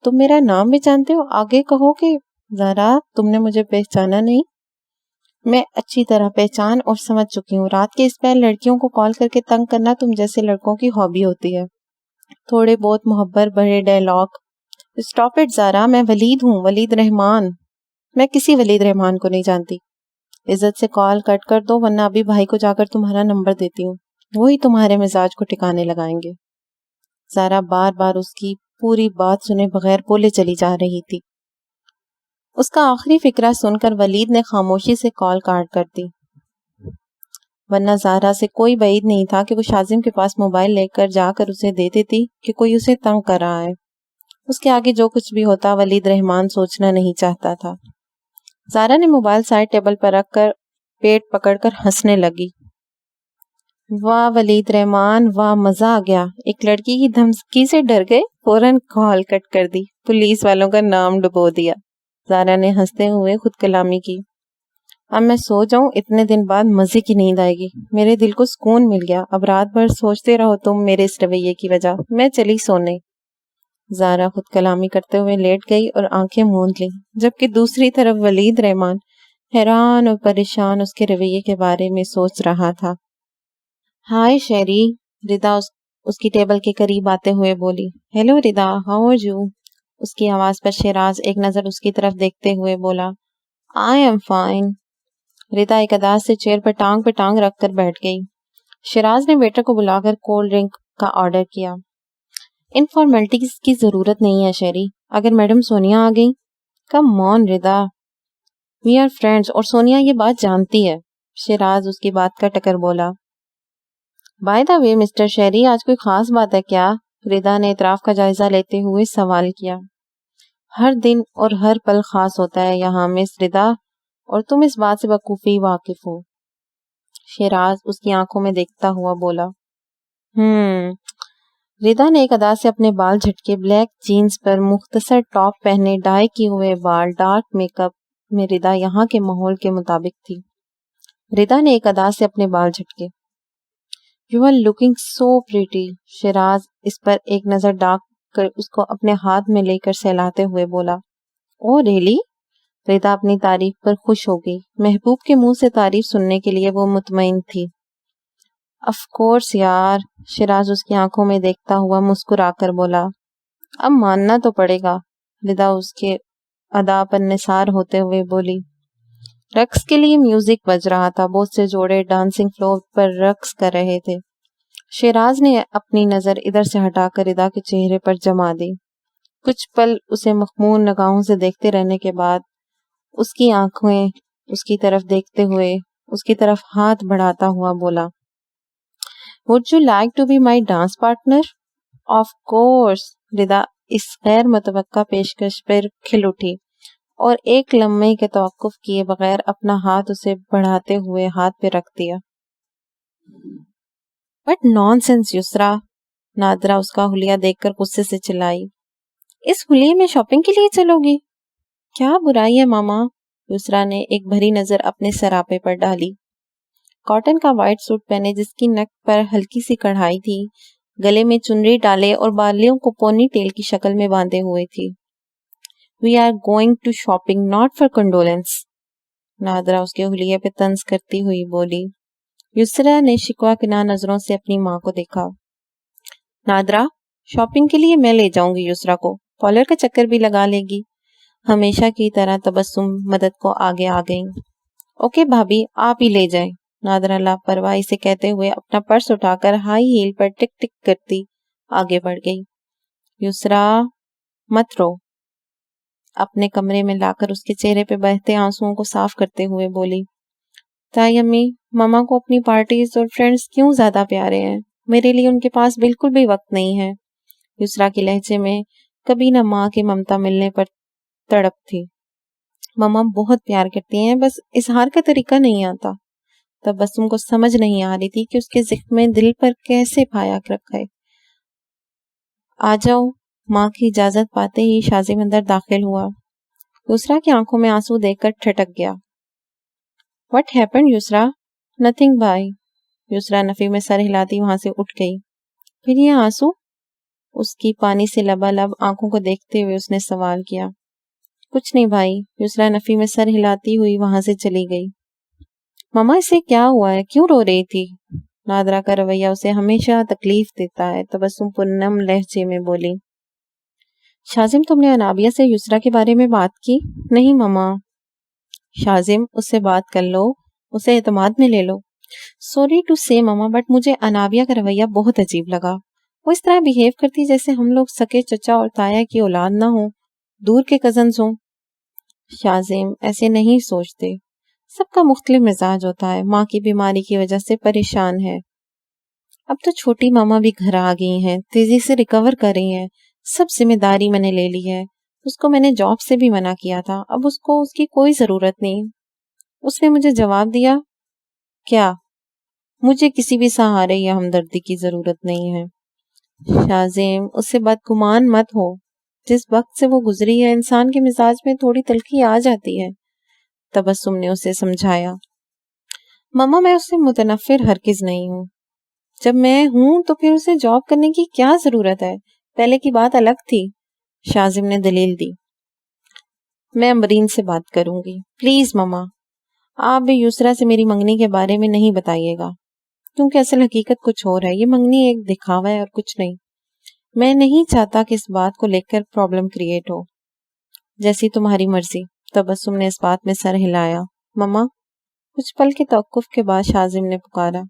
تم میرا نام بھی جانتے ہو؟ آگے کہو کہ زارا تم نے مجھے پہچانا نہیں؟ میں اچھی طرح پہچان اور سمجھ چکی ہوں۔ رات کے اس پیر لڑکیوں کو کال کر کے تنگ کرنا تم جیسے لڑکوں کی ہابی ہوتی ہے۔ تھوڑے بہت محبت بھرے ڈائلاگ۔ اسٹاپ اٹ زارا، میں ولید ہوں، ولید رحمان۔ میں کسی ولید رحمان کو نہیں جانتی۔ عزت سے کال کٹ کر دو ورنہ ابھی بھائی کو جا کر تمہارا نمبر دیتی ہوں، وہی تمہارے مزاج کو ٹھکانے لگائیں گے۔ زارا بار بار اس کی پوری بات سنے بغیر بولے چلی جا رہی تھی۔ اس کا آخری فقرہ سن کر ولید نے خاموشی سے کال کاٹ کر دی، ورنہ زارا سے کوئی بعید نہیں تھا کہ وہ شازم کے پاس موبائل لے کر جا کر اسے دے دیتی کہ کوئی اسے تنگ کر رہا ہے۔ اس کے آگے جو کچھ بھی ہوتا ولید رحمان سوچنا نہیں چاہتا تھا۔ زارا نے موبائل سائڈ ٹیبل پر رکھ کر پیٹ پکڑ کر ہنسنے لگی۔ واہ ولید رحمان، واہ، مزہ آ گیا۔ ایک لڑکی کی دھمکی سے ڈر گئے، فوراً کال کٹ کر دی، پولیس والوں کا نام ڈبو دیا۔ زارا نے ہنستے ہوئے خود کلامی کی۔ اب میں سو جاؤں، اتنے دن بعد مزے کی نیند آئے گی، میرے دل کو سکون مل گیا۔ اب رات بھر سوچتے رہو تم میرے اس رویے کی وجہ، میں چلی سونے۔ زارا خود کلامی کرتے ہوئے لیٹ گئی اور آنکھیں موند لی، جبکہ دوسری طرف ولید رحمان حیران اور پریشان اس کے رویے کے بارے میں سوچ رہا تھا۔ ہائے شیری، ردا اس کی ٹیبل کے قریب آتے ہوئے بولی۔ Hello Rida, how are you? اس کی آواز پر شیراز ایک نظر اس کی طرف دیکھتے ہوئے بولا، آئی ایم فائن۔ ردا ایک انداز سے چیئر پر ٹانگ رکھ کر بیٹھ گئی۔ شیراز نے ویٹر کو بلا کر کولڈ ڈرنک کا آرڈر کیا۔ ان فارمیلٹیز کی ضرورت نہیں ہے شیری، اگر میڈم سونیا آ گئی۔ کم آن ردا، وی آر فرینڈز، اور سونیا یہ بات جانتی ہے۔ شیراز اس کی بات کا ٹکر بولا۔ بائی دا وے مسٹر شیری، آج کوئی خاص بات ہے کیا؟ ردا نے اعتراف کا جائزہ لیتے ہوئے سوال کیا۔ ہر دن اور ہر پل خاص ہوتا ہے یہاں مس ردا، اور تم اس بات سے بخوبی واقف ہو۔ شیراز اس کی آنکھوں میں دیکھتا ہوا بولا۔ ردا نے ایک ادا سے اپنے بال جھٹکے، بلیک جینز پر مختصر ٹاپ پہنے، ڈائی کیے ہوئے بال، ڈارک میک اپ میں ردا یہاں کے ماحول کے مطابق تھی۔ ردا نے ایک ادا سے اپنے بال جھٹکے۔ You are looking so pretty. Shiraz اس پر ایک نظر ڈال کر اس کو اپنے ہاتھ میں لے کر سہلاتے ہوئے بولا۔ او ریلی؟ ردا اپنی تعریف پر خوش ہو گئی۔ محبوب کے منہ سے تعریف سننے کے لیے وہ مطمئن تھی۔ آف کورس یار، شیراز اس کی آنکھوں میں دیکھتا ہوا مسکرا کر بولا۔ اب ماننا تو پڑے گا، ردا اس کے ادا پر نثار ہوتے ہوئے بولی۔ رقص کے لیے میوزک بج رہا تھا. بہت سے جوڑے ڈانسنگ فلور پر رقص کر رہے تھے. شیراز نے اپنی نظر ادھر سے ہٹا کر ادا کے چہرے پر جما دی. کچھ پل اسے مخمور نگاہوں سے دیکھتے رہنے کے بعد اس کی آنکھیں اس کی طرف دیکھتے ہوئے اس کی طرف ہاتھ بڑھاتا ہوا بولا, Would you like to be my dance partner? Of course. ردا اس غیر متوقع پیشکش پر کھل اٹھی اور ایک لمحے کے توقف کیے بغیر اپنا ہاتھ اسے بڑھاتے ہوئے ہاتھ پہ رکھ دیا. What nonsense یسرا, نادرا اس کا حلیہ دیکھ کر غصے سے چلائی. اس حلیے میں شاپنگ کے لیے چلو گی؟ کیا برائی ہے ماما؟ یسرا نے ایک بھری نظر اپنے سراپے پر ڈالی. کاٹن کا وائٹ سوٹ پہنے جس کی نک پر ہلکی سی کڑھائی تھی, گلے میں چنری ڈالے اور بالیوں کو پونی ٹیل کی شکل میں باندھے ہوئے تھی. We are going to shopping not for condolence. NADRA اس کے حلیے پہ طنز کرتی ہوئی بولی. یسرا نے شکوہ کناں نظروں سے اپنی ماں کو دیکھا. نادرا, شاپنگ کے لیے میں لے جاؤں گی یسرا کو, پارلر کا چکر بھی لگا لے گی. ہمیشہ کی طرح تبسم مدد کو آگے آ گئی. اوکے بھابھی, آپ ہی لے جائیں. نادرا لاپرواہی سے کہتے ہوئے اپنا پرس اٹھا کر ہائی ہیل پر ٹک ٹک کرتی آگے بڑھ گئی. یسرا, مت رو. اپنے کمرے میں لا کر اس کے چہرے پہ بہتے آنسوؤں کو صاف کرتے ہوئے بولی. تائی امی, ماما کو اپنی پارٹیز اور فرینڈز کیوں زیادہ پیارے ہیں, میرے لیے ان کے پاس بالکل بھی وقت نہیں ہے. یسرا کے لہجے میں کبھی نہ ماں کی ممتا ملنے پر تڑپ تھی. ماما بہت پیار کرتی ہیں, بس اظہار کا طریقہ نہیں آتا. تبسم کو سمجھ نہیں آ رہی تھی کہ اس کے ذکر میں دل پر کیسے پھایا رکھے. آ جاؤ. ماں کی اجازت پاتے ہی شازم اندر داخل ہوا. یسرا کی آنکھوں میں آنسو دیکھ کر ٹھٹک گیا. What happened Yusra? Nothing bhai. یسرا نفی میں سر ہلاتی وہاں سے اٹھ گئی. پھر یہ آنسو؟ اس کی پانی سے لبالب آنکھوں کو دیکھتے ہوئے اس نے سوال کیا. کچھ نہیں بھائی. یسرا نفی میں سر ہلاتی ہوئی وہاں سے چلی گئی. ماما اسے کیا ہوا ہے, کیوں رو رہی تھی؟ نادرا کا رویہ اسے ہمیشہ تکلیف دیتا ہے. تبسم پرنم لہجے میں بولی. شازم, تم نے انابیہ سے یسرا کے بارے میں بات کی؟ نہیں ماما. شازم, اس سے بات کر لو, اسے اعتماد میں لے لو. سوری ٹو سے ماما, بٹ مجھے انابیہ کا رویہ بہت عجیب لگا. وہ اس طرح بیہیو کرتی جیسے ہم لوگ سکے چچا اور تایا کی اولاد نہ ہوں, دور کے کزنز ہوں. شازم, ایسے نہیں سوچتے. سب کا مختلف مزاج ہوتا ہے. ماں کی بیماری کی وجہ سے پریشان ہے. اب تو چھوٹی ماما بھی گھر آ گئی ہیں, تیزی سے ریکور کر رہی ہیں. سب ذمہ داری میں نے لے لی ہے. اس کو میں نے جاب سے بھی منع کیا تھا. اب اس کو اس کی کوئی ضرورت نہیں. اس نے مجھے جواب دیا, کیا؟ مجھے کسی بھی سہارے یا ہمدردی کی ضرورت نہیں ہے. شازم, اس سے بدگمان مت ہو. جس وقت سے وہ گزری ہے انسان کے مزاج میں تھوڑی تلخی آ جاتی ہے. تبسم نے اسے سمجھایا. ماما, میں اس سے متنفر ہرگز نہیں ہوں. جب میں ہوں تو پھر اسے جاب کرنے کی کیا ضرورت ہے؟ پہلے کی بات الگ تھی. شازم نے دلیل دی. میں امرین سے بات کروں گی. پلیز ماما, آپ بھی یسرا سے میری منگنی کے بارے میں نہیں بتائیے گا, کیونکہ اصل حقیقت کچھ اور ہے. یہ منگنی ایک دکھاوا ہے اور کچھ نہیں. میں نہیں چاہتا کہ اس بات کو لے کر پرابلم کریٹ ہو. جیسی تمہاری مرضی. تبسم نے اس بات میں سر ہلایا. ماما. کچھ پل کے توقف کے بعد شازم نے پکارا.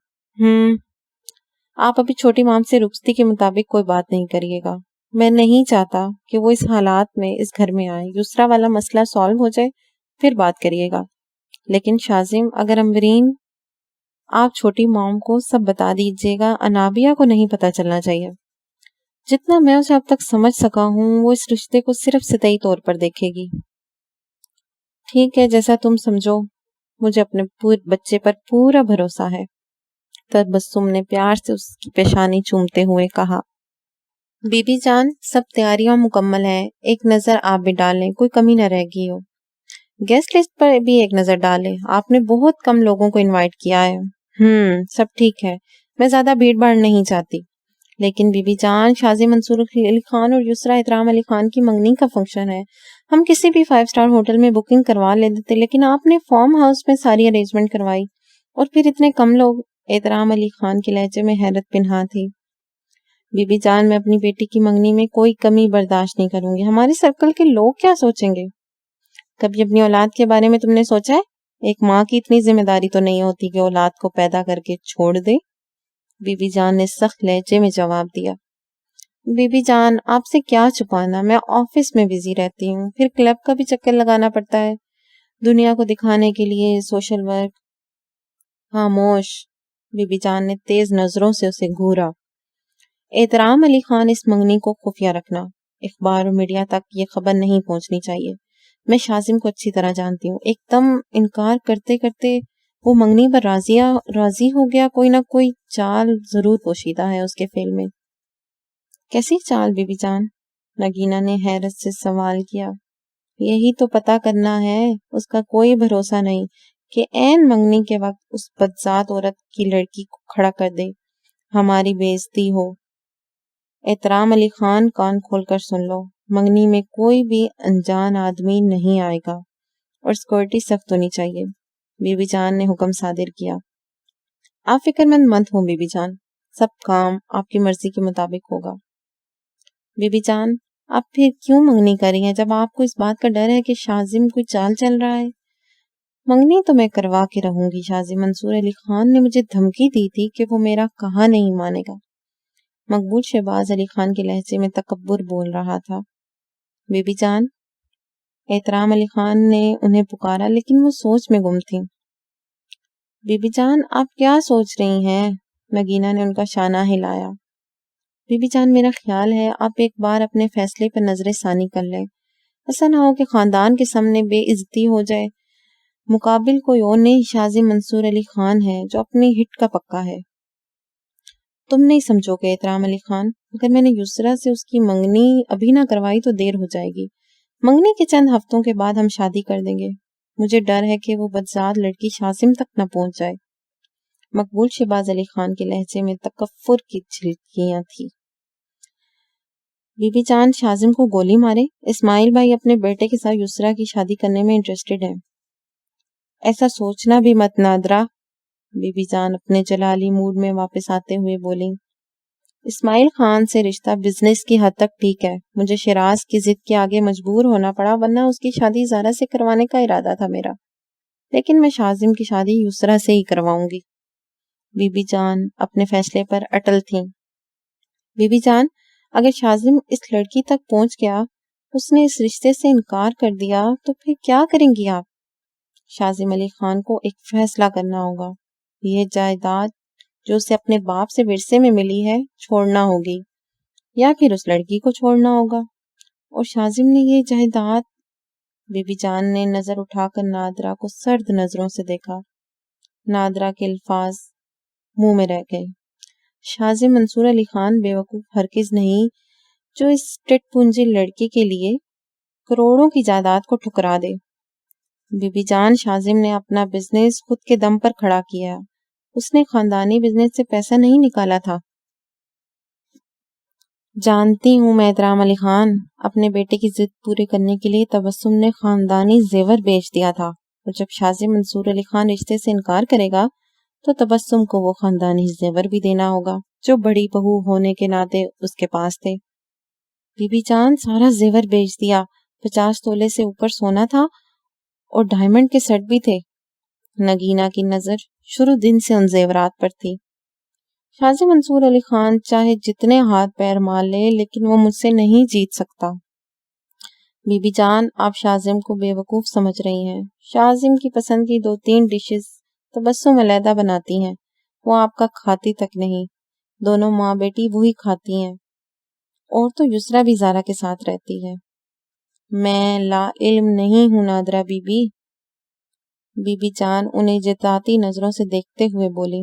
آپ ابھی چھوٹی مام سے رخصتی کے مطابق کوئی بات نہیں کریے گا. میں نہیں چاہتا کہ وہ اس حالات میں اس گھر میں آئے. یسرا والا مسئلہ سالو ہو جائے پھر بات کریے گا. لیکن شازم, اگر امرین, آپ چھوٹی مام کو سب بتا دیجیے گا. انابیہ کو نہیں پتا چلنا چاہیے. جتنا میں اسے اب تک سمجھ سکا ہوں وہ اس رشتے کو صرف سطحی طور پر دیکھے گی. ٹھیک ہے, جیسا تم سمجھو. مجھے اپنے بچے پر پورا بھروسہ ہے. تبسم نے پیار سے اس کی پیشانی چومتے ہوئے کہا. بی بی جان, سب تیاریاں مکمل ہیں. ایک نظر آپ بھی ڈالیں, کوئی کمی نہ رہ گئی ہو. گیسٹ لسٹ پر بھی ایک نظر ڈالیں. آپ نے بہت کم لوگوں کو انوائٹ کیا ہے. سب ٹھیک ہے. میں زیادہ بھیڑ بھاڑ نہیں چاہتی. لیکن بی بی جان, شازم منصور علی خان اور یسرا احترام علی خان کی منگنی کا فنکشن ہے. ہم کسی بھی 5 اسٹار ہوٹل میں بکنگ کروا لیتے, لیکن آپ نے فارم ہاؤس میں ساری ارینجمنٹ کروائی, اور پھر اتنے کم لوگ. احترام علی خان کے لہجے میں حیرت پنہاں تھی. بی بی جان, میں اپنی بیٹی کی منگنی میں کوئی کمی برداشت نہیں کروں گی. ہمارے سرکل کے لوگ کیا سوچیں گے؟ کبھی اپنی اولاد کے بارے میں تم نے سوچا ہے؟ ایک ماں کی اتنی ذمہ داری تو نہیں ہوتی کہ اولاد کو پیدا کر کے چھوڑ دے. بی بی جان نے سخت لہجے میں جواب دیا. بی بی جان آپ سے کیا چھپانا، میں آفس میں بزی رہتی ہوں، پھر کلب کا بھی چکر لگانا پڑتا ہے دنیا کو دکھانے کے لیے، سوشل ورک. خاموش. بی بی جان نے تیز نظروں سے اسے گھورا. احترام علی خان، اس منگنی کو خفیہ رکھنا، اخبار اور میڈیا تک یہ خبر نہیں پہنچنی چاہیے. میں شازم کو اچھی طرح جانتی ہوں، ایک دم انکار کرتے کرتے وہ منگنی پر راضی ہو گیا. کوئی نہ کوئی چال ضرور پوشیدہ ہے اس کے فعل میں. کیسی چال بی بی جان؟ نگینہ نے حیرت سے سوال کیا. یہی تو پتا کرنا ہے، اس کا کوئی بھروسہ نہیں کہ عین منگنی کے وقت اس بدذات عورت کی لڑکی کو کھڑا کر دے، ہماری بے عزتی ہو. احترام علی خان، کان کھول کر سن لو، منگنی میں کوئی بھی انجان آدمی نہیں آئے گا اور سیکورٹی سخت ہونی چاہیے. بی بی جان نے حکم صادر کیا. آپ فکر مند مت ہوں بی بی جان، سب کام آپ کی مرضی کے مطابق ہوگا. بی بی جان آپ پھر کیوں منگنی کر رہی ہیں جب آپ کو اس بات کا ڈر ہے کہ شازم کوئی چال چل رہا ہے؟ منگنی تو میں کروا کے رہوں گی شازم. منصور علی خان نے مجھے دھمکی دی تھی کہ وہ میرا کہا نہیں مانے گا. مقبول شہباز علی خان کے لہجے میں تکبر بول رہا تھا. بی بی جان. احترام علی خان نے انہیں پکارا لیکن وہ سوچ میں گم تھیں. بی بی جان آپ کیا سوچ رہی ہیں؟ نگینہ نے ان کا شانہ ہلایا. بی بی جان میرا خیال ہے آپ ایک بار اپنے فیصلے پر نظر ثانی کر لیں، ایسا نہ ہو کہ خاندان کے سامنے بے عزتی ہو جائے. مقابل کوئی اور نہیں، شازم منصور علی خان ہے جو اپنی ہٹ کا پکا ہے. تم نہیں سمجھو گے احترام علی خان، اگر میں نے یسریٰ سے اس کی منگنی ابھی نہ کروائی تو دیر ہو جائے گی. منگنی کے چند ہفتوں کے بعد ہم شادی کر دیں گے. مجھے ڈر ہے کہ وہ بدذات لڑکی شازم تک نہ پہنچ جائے. مقبول شہباز علی خان کے لہجے میں تکفر کی جھلکیاں تھی. بی بی جان شازم کو گولی مارے؟ اسماعیل بھائی اپنے بیٹے کے ساتھ یسریٰ کی شادی کرنے میں انٹرسٹڈ ہیں. ایسا سوچنا بھی مت نادرا. بی بی جان اپنے جلالی موڈ میں واپس آتے ہوئے بولیں. اسماعیل خان سے رشتہ بزنس کی حد تک ٹھیک ہے، مجھے شیراز کی ضد کے آگے مجبور ہونا پڑا، ورنہ اس کی شادی زارا سے کروانے کا ارادہ تھا میرا، لیکن میں شازم کی شادی یسریٰ سے ہی کرواؤں گی. بی بی جان اپنے فیصلے پر اٹل تھیں. بی بی جان اگر شازم اس لڑکی تک پہنچ گیا، اس نے اس رشتے سے انکار کر دیا تو پھر کیا کریں گی آپ؟ شازم علی خان کو ایک فیصلہ کرنا ہوگا. یہ جائیداد جو اسے اپنے باپ سے ورثے میں ملی ہے چھوڑنا ہوگی، یا پھر اس لڑکی کو چھوڑنا ہوگا. اور شازم نے یہ جائیداد. بی بی جان نے نظر اٹھا کر نادرا کو سرد نظروں سے دیکھا. نادرا کے الفاظ منہ میں رہ گئے. شازم منصور علی خان بیوقوف ہرگز نہیں جو اس ٹٹ پونجی لڑکی کے لیے کروڑوں کی جائیداد کو ٹھکرا دے. بی بی جان شازم نے اپنا بزنس خود کے دم پر کھڑا کیا، اس نے خاندانی بزنس سے پیسہ نہیں نکالا تھا. جانتی ہوں میں احترام علی خان، اپنے بیٹے کی ضد پورے کرنے کے لیے تبسم نے خاندانی زیور بیچ دیا تھا، اور جب شازم منصور علی خان رشتے سے انکار کرے گا تو تبسم کو وہ خاندانی زیور بھی دینا ہوگا جو بڑی بہو ہونے کے ناطے اس کے پاس تھے. بی بی جان سارا زیور بیچ دیا، 50 تولے سے اوپر سونا تھا اور ڈائمنڈ کے سیٹ بھی تھے. نگینہ کی نظر شروع دن سے ان زیورات پر تھی. شازم منصور علی خان چاہے جتنے ہاتھ پیر مار لے لیکن وہ مجھ سے نہیں جیت سکتا. بی بی جان آپ شازم کو بے وقوف سمجھ رہی ہیں. شازم کی پسند کی 2-3 ڈشز تبسم علیحدہ بناتی ہیں، وہ آپ کا کھاتی تک نہیں. دونوں ماں بیٹی وہی کھاتی ہیں. اور تو یسریٰ بھی زارا کے ساتھ رہتی ہے. میں لا علم نہیں ہوں نادرا بی بی. بی بی جان انہیں جتاتی نظروں سے دیکھتے ہوئے بولی.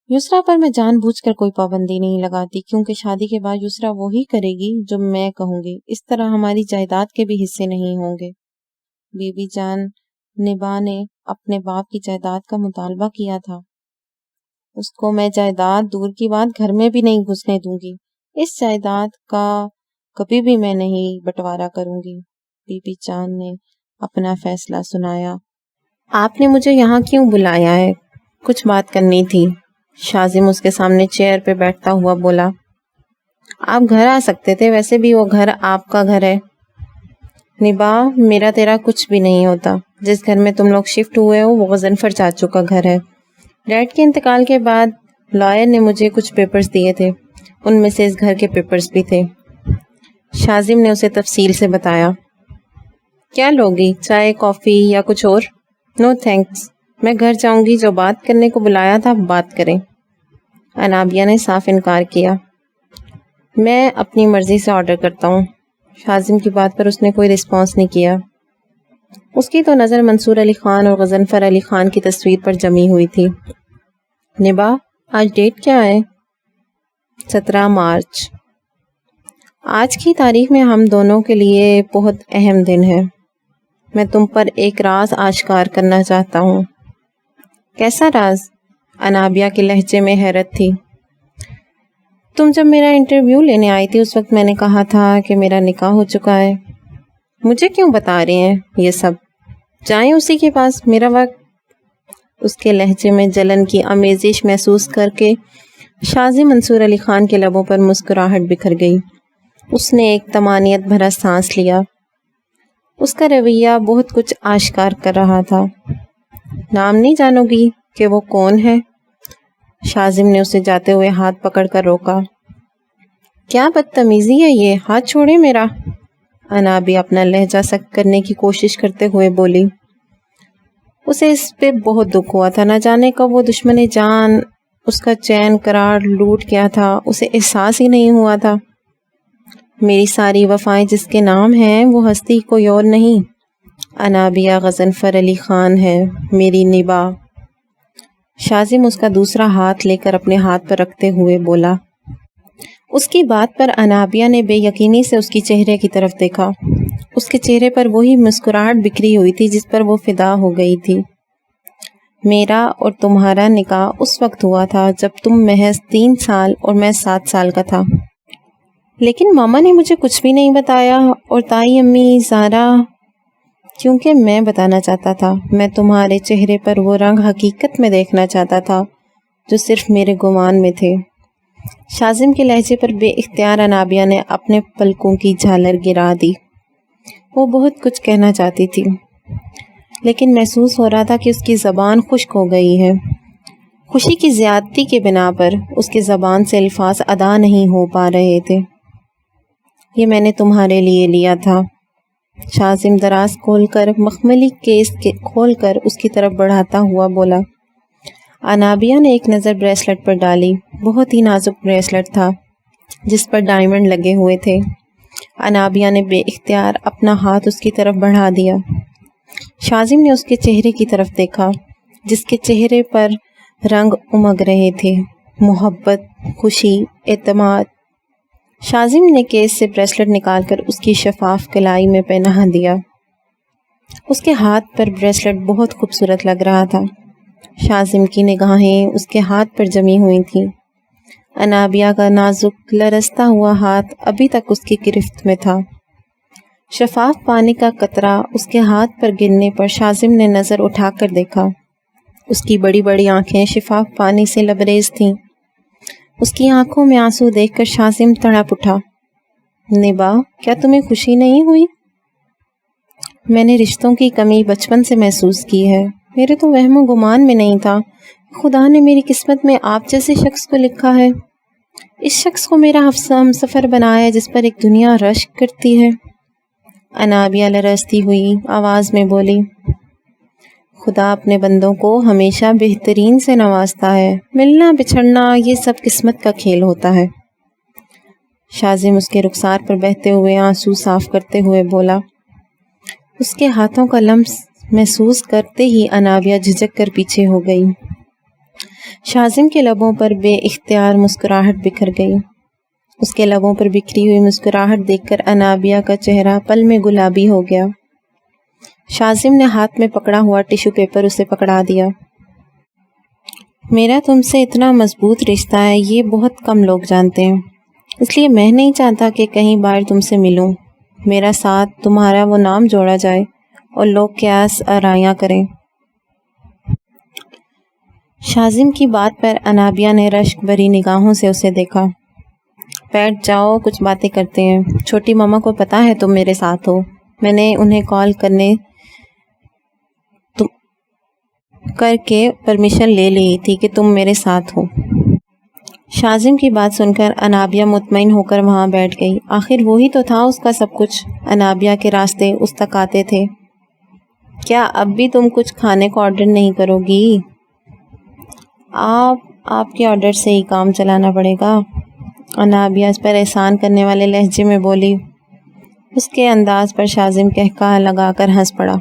یسریٰ پر میں جان بوجھ کر کوئی پابندی نہیں لگاتی، کیونکہ شادی کے بعد یسریٰ وہی کرے گی جو میں کہوں گی. اس طرح ہماری جائیداد کے بھی حصے نہیں ہوں گے. بی بی جان نبا نے اپنے باپ کی جائیداد کا مطالبہ کیا تھا. اس کو میں جائیداد دور کی بات گھر میں بھی نہیں گھسنے دوں گی. اس جائیداد کا کبھی بھی میں نہیں بٹوارا کروں گی. بی بی جان نے اپنا فیصلہ سنایا. آپ نے مجھے یہاں کیوں بلایا ہے؟ کچھ بات کرنی تھی. شازم اس کے سامنے چیئر پہ بیٹھتا ہوا بولا. آپ گھر آ سکتے تھے، ویسے بھی وہ گھر آپ کا گھر ہے. نبا، میرا تیرا کچھ بھی نہیں ہوتا. جس گھر میں تم لوگ شفٹ ہوئے ہو وہ غضنفر چاچو کا گھر ہے. ڈیڈ کے انتقال کے بعد لائر نے مجھے کچھ پیپرز دیے تھے، ان میں سے اس گھر کے پیپرز بھی تھے. شاذم نے اسے تفصیل سے بتایا. کیا لوگی، چائے، کافی یا کچھ اور؟ نو تھینکس، میں گھر جاؤں گی. جو بات کرنے کو بلایا تھا بات کریں. انابیہ نے صاف انکار کیا. میں اپنی مرضی سے آرڈر کرتا ہوں. شاذم کی بات پر اس نے کوئی رسپانس نہیں کیا. اس کی تو نظر منصور علی خان اور غضنفر علی خان کی تصویر پر جمی ہوئی تھی. نبا، آج ڈیٹ کیا ہے؟ 17 مارچ. آج کی تاریخ میں ہم دونوں کے لیے بہت اہم دن ہے. میں تم پر ایک راز آشکار کرنا چاہتا ہوں. کیسا راز؟ انابیہ کے لہجے میں حیرت تھی. تم جب میرا انٹرویو لینے آئی تھی اس وقت میں نے کہا تھا کہ میرا نکاح ہو چکا ہے. مجھے کیوں بتا رہے ہیں یہ سب؟ جائیں اسی کے پاس، میرا وقت. اس کے لہجے میں جلن کی آمیزش محسوس کر کے شاذم منصور علی خان کے لبوں پر مسکراہٹ بکھر گئی. اس نے ایک طمانینت بھرا سانس لیا. اس کا رویہ بہت کچھ آشکار کر رہا تھا. نام نہیں جانو گی کہ وہ کون ہے؟ شاذم نے اسے جاتے ہوئے ہاتھ پکڑ کر روکا. کیا بدتمیزی ہے یہ، ہاتھ چھوڑے میرا. انابیہ اپنا لہجہ سخت کرنے کی کوشش کرتے ہوئے بولی. اسے اس پہ بہت دکھ ہوا تھا. نہ جانے کب وہ دشمن جان اس کا چین قرار لوٹ گیا تھا، اسے احساس ہی نہیں ہوا تھا. میری ساری وفائیں جس کے نام ہیں وہ ہستی کوئی اور نہیں، انابیہ غضنفر علی خان ہے، میری نبا. شاذم اس کا دوسرا ہاتھ لے کر اپنے ہاتھ پر رکھتے ہوئے بولا. اس کی بات پر انابیہ نے بے یقینی سے اس کی چہرے کی طرف دیکھا. اس کے چہرے پر وہی مسکراہٹ بکھری ہوئی تھی جس پر وہ فدا ہو گئی تھی. میرا اور تمہارا نکاح اس وقت ہوا تھا جب تم محض 3 سال اور میں 7 سال کا تھا. لیکن ماما نے مجھے کچھ بھی نہیں بتایا، اور تائی امی زارا، کیونکہ میں بتانا چاہتا تھا. میں تمہارے چہرے پر وہ رنگ حقیقت میں دیکھنا چاہتا تھا جو صرف میرے گمان میں تھے. شاذم کے لہجے پر بے اختیار انابیہ نے اپنے پلکوں کی جھالر گرا دی. وہ بہت کچھ کہنا چاہتی تھی لیکن محسوس ہو رہا تھا کہ اس کی زبان خشک ہو گئی ہے. خوشی کی زیادتی کے بنا پر اس کی زبان سے الفاظ ادا نہیں ہو پا رہے تھے. یہ میں نے تمہارے لیے لیا تھا. شاذم دراز کھول کر مخملی کیس کھول کر اس کی طرف بڑھاتا ہوا بولا. انابیہ نے ایک نظر بریسلٹ پر ڈالی. بہت ہی نازک بریسلٹ تھا جس پر ڈائمنڈ لگے ہوئے تھے. انابیہ نے بے اختیار اپنا ہاتھ اس کی طرف بڑھا دیا. شاذم نے اس کے چہرے کی طرف دیکھا جس کے چہرے پر رنگ امگ رہے تھے، محبت، خوشی، اعتماد. شاذم نے کیس سے بریسلٹ نکال کر اس کی شفاف کلائی میں پہنا دیا. اس کے ہاتھ پر بریسلٹ بہت خوبصورت لگ رہا تھا. شاذم کی نگاہیں اس کے ہاتھ پر جمی ہوئی تھیں. انابیہ کا نازک لرزتا ہوا ہاتھ ابھی تک اس کی گرفت میں تھا. شفاف پانی کا قطرہ اس کے ہاتھ پر گرنے پر شاذم نے نظر اٹھا کر دیکھا. اس کی بڑی بڑی آنکھیں شفاف پانی سے لبریز تھیں. اس کی آنکھوں میں آنسو دیکھ کر شاذم تڑپ اٹھا. نبا، کیا تمہیں خوشی نہیں ہوئی؟ میں نے رشتوں کی کمی بچپن سے محسوس کی ہے. میرے تو وہم و گمان میں نہیں تھا. خدا نے میری قسمت میں آپ جیسے شخص کو لکھا ہے. اس شخص کو میرا ہم سفر بنایا ہے جس پر ایک دنیا رشک کرتی ہے. انابیہ لرزتی ہوئی آواز میں بولی. خدا اپنے بندوں کو ہمیشہ بہترین سے نوازتا ہے. ملنا بچھڑنا یہ سب قسمت کا کھیل ہوتا ہے. شاذم اس کے رخسار پر بہتے ہوئے آنسو صاف کرتے ہوئے بولا. اس کے ہاتھوں کا لمس محسوس کرتے ہی انابیہ جھجک کر پیچھے ہو گئی. شاذم کے لبوں پر بے اختیار مسکراہٹ بکھر گئی. اس کے لبوں پر بکھری ہوئی مسکراہٹ دیکھ کر انابیہ کا چہرہ پل میں گلابی ہو گیا. شاذم نے ہاتھ میں پکڑا ہوا ٹیشو پیپر اسے پکڑا دیا. میرا تم سے اتنا مضبوط رشتہ ہے یہ بہت کم لوگ جانتے ہیں، اس لیے میں نہیں چاہتا کہ کہیں باہر تم سے ملوں. میرا ساتھ تمہارا وہ نام جوڑا جائے اور لوگ قیاس آرائیاں کریں. شاذم کی بات پر انابیہ نے رشک بھری نگاہوں سے اسے دیکھا. بیٹھ جاؤ، کچھ باتیں کرتے ہیں. چھوٹی ماما کو پتا ہے تم میرے ساتھ ہو. میں نے انہیں کال کر کے پرمیشن لے لی تھی کہ تم میرے ساتھ ہو۔ شاذم کی بات سن کر انابیہ مطمئن ہو کر وہاں بیٹھ گئی۔ آخر وہی تو تھا اس کا سب کچھ۔ انابیہ کے راستے اس تک آتے تھے۔ کیا اب بھی تم کچھ کھانے کو آرڈر نہیں کرو گی؟ آپ کے آرڈر سے ہی کام چلانا پڑے گا، انابیہ اس پر احسان کرنے والے لہجے میں بولی۔ اس کے انداز پر شاذم قہقہہ لگا کر ہنس پڑا۔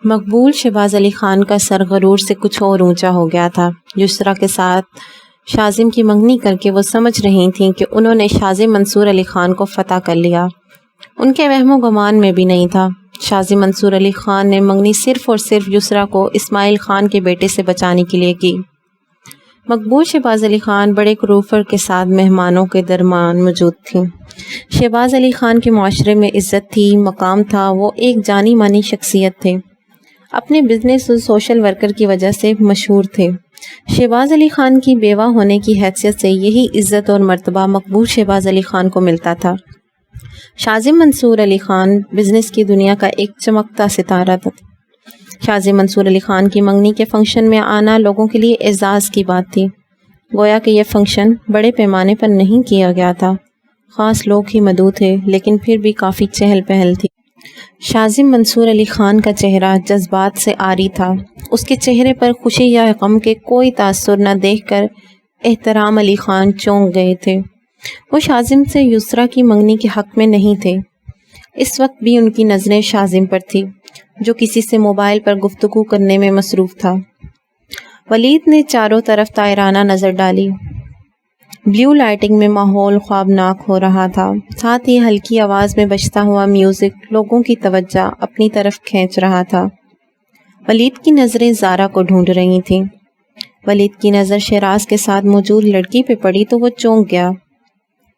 مقبول شہباز علی خان کا سر غرور سے کچھ اور اونچا ہو گیا تھا۔ یسریٰ کے ساتھ شاذم کی منگنی کر کے وہ سمجھ رہی تھیں کہ انہوں نے شاذم منصور علی خان کو فتح کر لیا۔ ان کے وہم و گمان میں بھی نہیں تھا۔ شاذم منصور علی خان نے منگنی صرف اور صرف یسریٰ کو اسماعیل خان کے بیٹے سے بچانے کے لیے کی۔ مقبول شہباز علی خان بڑے کروفر کے ساتھ مہمانوں کے درمیان موجود تھیں۔ شہباز علی خان کے معاشرے میں عزت تھی، مقام تھا، وہ ایک جانی مانی شخصیت تھے، اپنے بزنس اور سوشل ورکر کی وجہ سے مشہور تھے۔ شہباز علی خان کی بیوہ ہونے کی حیثیت سے یہی عزت اور مرتبہ مقبول شہباز علی خان کو ملتا تھا۔ شاذم منصور علی خان بزنس کی دنیا کا ایک چمکتا ستارہ تھا۔ شاذم منصور علی خان کی منگنی کے فنکشن میں آنا لوگوں کے لیے اعزاز کی بات تھی۔ گویا کہ یہ فنکشن بڑے پیمانے پر نہیں کیا گیا تھا، خاص لوگ ہی مدعو تھے، لیکن پھر بھی کافی چہل پہل تھی۔ شاذم منصور علی خان کا چہرہ جذبات سے عاری تھا۔ اس کے چہرے پر خوشی یا غم کے کوئی تاثر نہ دیکھ کر احترام علی خان چونک گئے تھے۔ وہ شاذم سے یسریٰ کی منگنی کے حق میں نہیں تھے۔ اس وقت بھی ان کی نظریں شاذم پر تھی، جو کسی سے موبائل پر گفتگو کرنے میں مصروف تھا۔ ولید نے چاروں طرف طائرانہ نظر ڈالی۔ بلیو لائٹنگ میں ماحول خوابناک ہو رہا تھا، ساتھ ہی ہلکی آواز میں بجتا ہوا میوزک لوگوں کی توجہ اپنی طرف کھینچ رہا تھا۔ ولید کی نظریں زارا کو ڈھونڈ رہی تھیں۔ ولید کی نظر شیراز کے ساتھ موجود لڑکی پہ پڑی تو وہ چونک گیا۔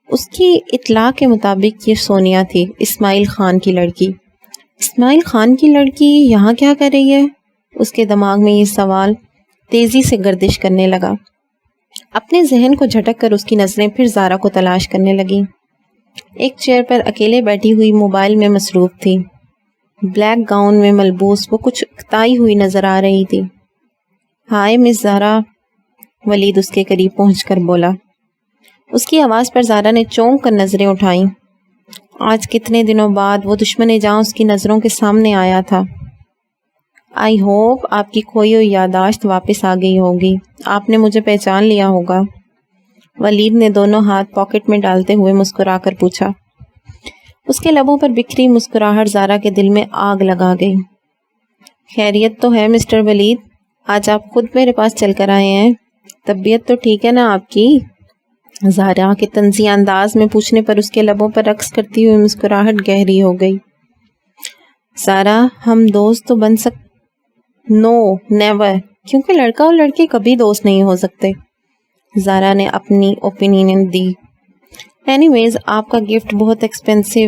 اس کی اطلاع کے مطابق یہ سونیا تھی، اسماعیل خان کی لڑکی۔ اسماعیل خان کی لڑکی یہاں کیا کر رہی ہے؟ اس کے دماغ میں یہ سوال تیزی سے گردش کرنے لگا۔ اپنے ذہن کو جھٹک کر اس کی نظریں پھر زارا کو تلاش کرنے لگیں۔ ایک چیئر پر اکیلے بیٹھی ہوئی موبائل میں مصروف تھی۔ بلیک گاؤن میں ملبوس وہ کچھ اکتائی ہوئی نظر آ رہی تھی۔ ہائے مس زارا، ولید اس کے قریب پہنچ کر بولا۔ اس کی آواز پر زارا نے چونک کر نظریں اٹھائیں۔ آج کتنے دنوں بعد وہ دشمن جاں اس کی نظروں کے سامنے آیا تھا۔ آئی ہوپ آپ کی کھوئی ہوئی یادداشت واپس آ گئی ہوگی، آپ نے مجھے پہچان لیا ہوگا، ولید نے دونوں ہاتھ پاکٹ میں ڈالتے ہوئے مسکرا کر پوچھا۔ اس کے لبوں پر بکھری مسکراہٹ زارا کے دل میں آگ لگا گئی۔ خیریت تو ہے مسٹر ولید؟ آج آپ خود میرے پاس چل کر آئے ہیں، طبیعت تو ٹھیک ہے نا آپ کی؟ زارا کے طنزیہ انداز میں پوچھنے پر اس کے لبوں پر رقص کرتی ہوئی مسکراہٹ گہری ہو گئی۔ زارا، ہم دوست تو بن نو نیور، کیونکہ لڑکا اور لڑکی کبھی دوست نہیں ہو سکتے، زارا نے اپنی اوپینین دی۔ اینی ویز آپ کا گفٹ بہت ایکسپینسو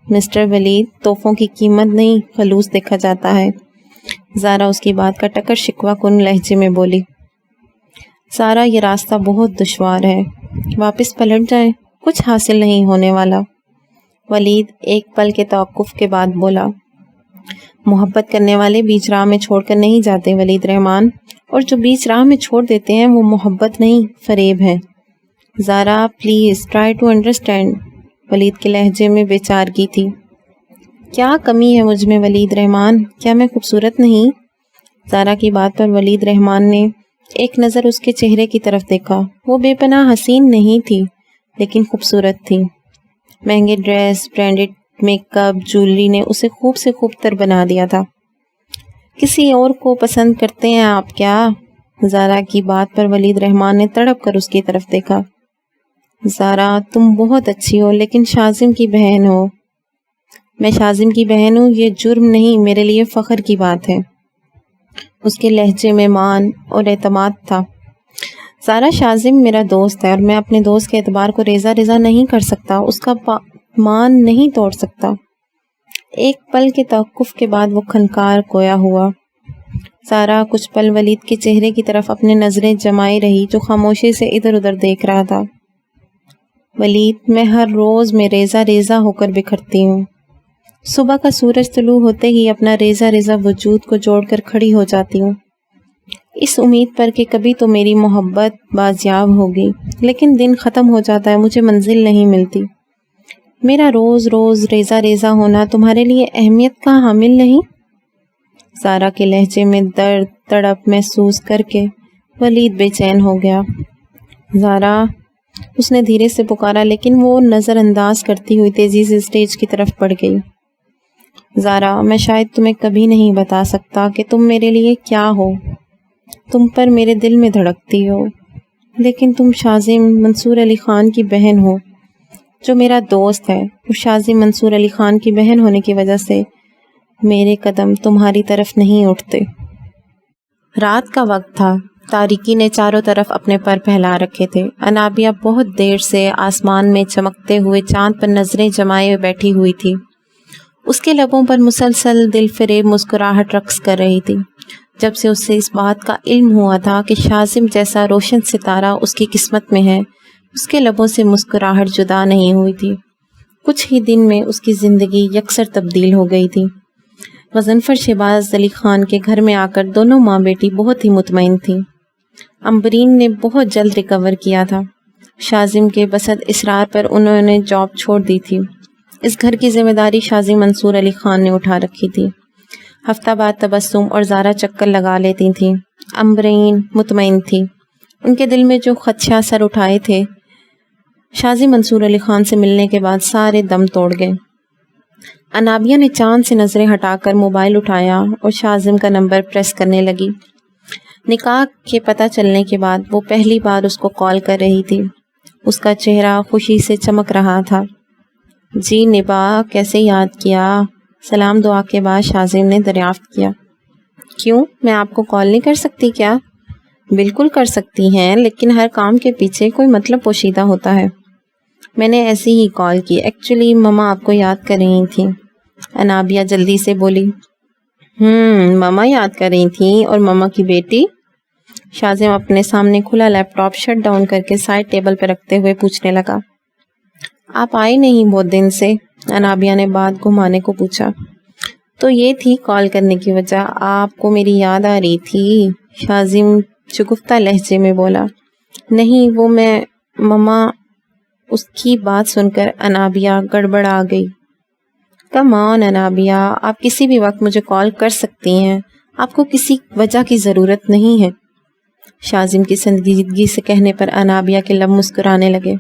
مسٹر ولید، تحفوں کی قیمت نہیں خلوص دیکھا جاتا ہے، زارا اس کی بات کا ٹکر شکوہ کن لہجے میں بولی۔ زارا، یہ راستہ بہت دشوار ہے، واپس پلٹ جائیں، کچھ حاصل نہیں ہونے والا، ولید ایک پل کے توقف کے بعد بولا۔ محبت کرنے والے بیچ راہ میں چھوڑ کر نہیں جاتے ولید رحمان، اور جو بیچ راہ میں چھوڑ دیتے ہیں وہ محبت نہیں فریب ہے۔ زارا پلیز ٹرائی ٹو انڈرسٹینڈ، ولید کے لہجے میں بے چارگی تھی۔ کیا کمی ہے مجھ میں ولید رحمان؟ کیا میں خوبصورت نہیں؟ زارا کی بات پر ولید رحمان نے ایک نظر اس کے چہرے کی طرف دیکھا۔ وہ بے پناہ حسین نہیں تھی لیکن خوبصورت تھی۔ مہنگے dress, branded make up, jewellery نے اسے خوب سے خوب تر بنا دیا تھا۔ کسی اور کو پسند کرتے ہیں آپ کیا؟ زارا کی بات پر ولید رحمان نے تڑپ کر اس کی طرف دیکھا۔ زارا، تم بہت اچھی ہو لیکن شاذم کی بہن ہو۔ میں شاذم کی بہن ہوں، یہ جرم نہیں، میرے لیے فخر کی بات ہے۔ اس کے لہجے میں مان اور اعتماد تھا۔ زارا، شاذم میرا دوست ہے اور میں اپنے دوست کے اعتبار کو ریزہ ریزہ نہیں کر سکتا، اس کا مان نہیں توڑ سکتا۔ ایک پل کے توقف کے بعد وہ کھنکار گویا ہوا۔ زارا کچھ پل ولید کے چہرے کی طرف اپنے نظریں جمائے رہی، جو خاموشی سے ادھر ادھر دیکھ رہا تھا۔ ولید، میں ہر روز میں ریزہ ریزہ ہو کر بکھرتی ہوں، صبح کا سورج طلوع ہوتے ہی اپنا ریزہ ریزہ وجود کو جوڑ کر کھڑی ہو جاتی ہوں، اس امید پر کہ کبھی تو میری محبت بازیاب ہوگی، لیکن دن ختم ہو جاتا ہے، مجھے منزل نہیں ملتی۔ میرا روز روز ریزہ ریزہ ہونا تمہارے لیے اہمیت کا حامل نہیں؟ زارا کے لہجے میں درد تڑپ محسوس کر کے ولید بے چین ہو گیا۔ زارا، اس نے دھیرے سے پکارا، لیکن وہ نظر انداز کرتی ہوئی تیزی سے اسٹیج کی طرف بڑھ گئی۔ زارا، میں شاید تمہیں کبھی نہیں بتا سکتا کہ تم میرے لیے کیا ہو، تم پر میرے دل میں دھڑکتی ہو، لیکن تم شازم منصور علی خان کی بہن ہو جو میرا دوست ہے، اور شازم منصور علی خان کی بہن ہونے کی وجہ سے میرے قدم تمہاری طرف نہیں اٹھتے۔ رات کا وقت تھا، تاریکی نے چاروں طرف اپنے پر پھیلا رکھے تھے۔ انابیہ بہت دیر سے آسمان میں چمکتے ہوئے چاند پر نظریں جمائے بیٹھی ہوئی تھی، اس کے لبوں پر مسلسل دل فریب مسکراہٹ رقص کر رہی تھی۔ جب سے اسے اس بات کا علم ہوا تھا کہ شازم جیسا روشن ستارہ اس کی قسمت میں ہے، اس کے لبوں سے مسکراہٹ جدا نہیں ہوئی تھی۔ کچھ ہی دن میں اس کی زندگی یکسر تبدیل ہو گئی تھی۔ غضنفر شہباز علی خان کے گھر میں آ کر دونوں ماں بیٹی بہت ہی مطمئن تھیں۔ امبرین نے بہت جلد ریکور کیا تھا۔ شازم کے بسط اصرار پر انہوں نے جاب چھوڑ دی تھی۔ اس گھر کی ذمہ داری شازم منصور علی خان نے اٹھا رکھی تھی۔ ہفتہ بعد تبسم اور زارا چکر لگا لیتی تھیں۔ امبرین مطمئن تھی، ان کے دل میں جو خدشہ سر اٹھائے تھے شازم منصور علی خان سے ملنے کے بعد سارے دم توڑ گئے۔ انابیہ نے چاند سے نظریں ہٹا کر موبائل اٹھایا اور شازم کا نمبر پریس کرنے لگی۔ نکاح کے پتہ چلنے کے بعد وہ پہلی بار اس کو کال کر رہی تھی۔ اس کا چہرہ خوشی سے چمک رہا تھا۔ جی نبا، کیسے یاد کیا؟ سلام دعا کے بعد شازم نے دریافت کیا، کیوں میں آپ کو کال نہیں کر سکتی کیا؟ بالکل کر سکتی ہیں، لیکن ہر کام کے پیچھے کوئی مطلب پوشیدہ ہوتا ہے۔ میں نے ایسی ہی کال کی، ایکچولی ماما آپ کو یاد کر رہی تھیں۔ انابیہ جلدی سے بولی۔ ماما یاد کر رہی تھیں، اور ماما کی بیٹی؟ شازم اپنے سامنے کھلا لیپ ٹاپ شٹ ڈاؤن کر کے سائڈ ٹیبل پہ رکھتے ہوئے پوچھنے لگا۔ آپ آئے نہیں بہت دن سے؟ انابیہ نے بات گھمانے کو پوچھا۔ تو یہ تھی کال کرنے کی وجہ، آپ کو میری یاد آ رہی تھی؟ شازم شگفتہ لہجے میں بولا۔ نہیں، وہ میں ماما۔ اس کی بات سن کر انابیہ گڑبڑ آ گئی۔ کم آن انابیہ، آپ کسی بھی وقت مجھے کال کر سکتی ہیں، آپ کو کسی وجہ کی ضرورت نہیں ہے۔ شازم کی سنجیدگی سے کہنے پر انابیہ کے لب مسکرانے لگے۔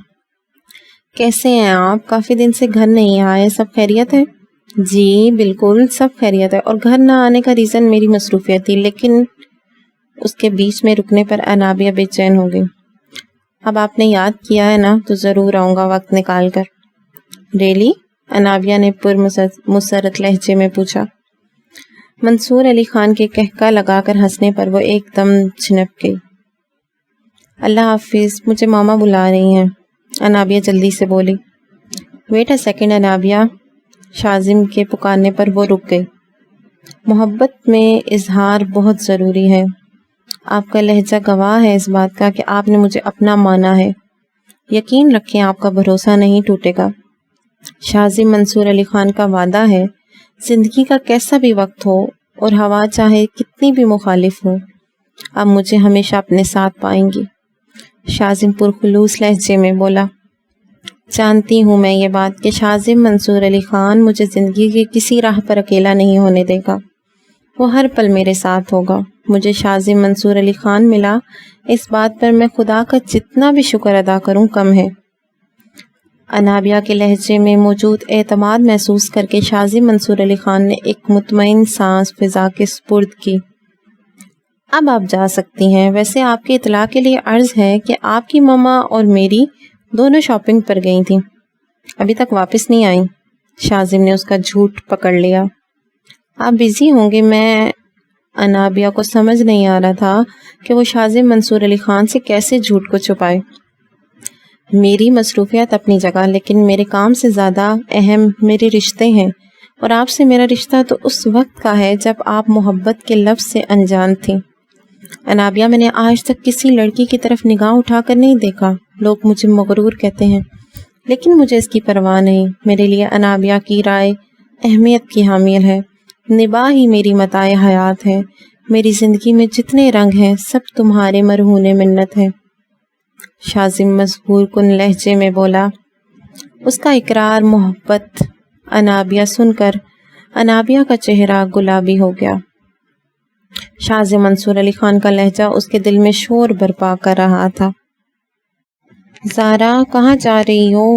کیسے ہیں آپ؟ کافی دن سے گھر نہیں آئے، سب خیریت ہے؟ جی بالکل سب خیریت ہے، اور گھر نہ آنے کا ریزن میری مصروفیت تھی، لیکن اس کے بیچ میں رکنے پر انابیہ بے چین ہو گئی۔ اب آپ نے یاد کیا ہے نا، تو ضرور آؤں گا وقت نکال کر۔ ریلی؟ انابیہ نے پر مسرت لہجے میں پوچھا۔ منصور علی خان کے کہکا لگا کر ہنسنے پر وہ ایک دم جھنپ گئی۔ اللہ حافظ، مجھے ماما بلا رہی ہیں، انابیہ جلدی سے بولی۔ Wait a second Anabia, Shazim کے پکارنے پر وہ رک گئی۔ محبت میں اظہار بہت ضروری ہے، آپ کا لہجہ گواہ ہے اس بات کا کہ آپ نے مجھے اپنا مانا ہے، یقین رکھیں آپ کا بھروسہ نہیں ٹوٹے گا۔ شازم منصور علی خان کا وعدہ ہے، زندگی کا کیسا بھی وقت ہو اور ہوا چاہے کتنی بھی مخالف ہو، آپ مجھے ہمیشہ اپنے ساتھ پائیں گی۔ شازم پرخلوص لہجے میں بولا۔ جانتی ہوں میں یہ بات کہ شازم منصور علی خان مجھے زندگی کی کسی راہ پر اکیلا نہیں ہونے دے گا، وہ ہر پل میرے ساتھ ہوگا۔ مجھے شازم منصور علی خان ملا، اس بات پر میں خدا کا جتنا بھی شکر ادا کروں کم ہے۔ انابیہ کے لہجے میں موجود اعتماد محسوس کر کے شازم منصور علی خان نے ایک مطمئن سانس فضا کے سپرد کی۔ اب آپ جا سکتی ہیں، ویسے آپ کی اطلاع کے لیے عرض ہے کہ آپ کی ماما اور میری دونوں شاپنگ پر گئی تھیں، ابھی تک واپس نہیں آئیں۔ شازم نے اس کا جھوٹ پکڑ لیا۔ آپ بزی ہوں گے، میں انابیہ کو سمجھ نہیں آ رہا تھا کہ وہ شازم منصور علی خان سے کیسے جھوٹ کو چھپائے۔ میری مصروفیات اپنی جگہ، لیکن میرے کام سے زیادہ اہم میرے رشتے ہیں، اور آپ سے میرا رشتہ تو اس وقت کا ہے جب آپ محبت کے لفظ سے انجان تھیں۔ انابیہ، میں نے آج تک کسی لڑکی کی طرف نگاہ اٹھا کر نہیں دیکھا، لوگ مجھے مغرور کہتے ہیں، لیکن مجھے اس کی پرواہ نہیں۔ میرے لیے انابیہ کی رائے اہمیت کی حامل ہے، نباہ ہی میری متاع حیات ہے، میری زندگی میں جتنے رنگ ہیں سب تمہارے مرہون منت ہیں۔ شاذم مذکور کن لہجے میں بولا۔ اس کا اقرار محبت انابیہ سن کر انابیہ کا چہرہ گلابی ہو گیا۔ شاذم منصور علی خان کا لہجہ اس کے دل میں شور برپا کر رہا تھا۔ زارا کہاں جا رہی ہو؟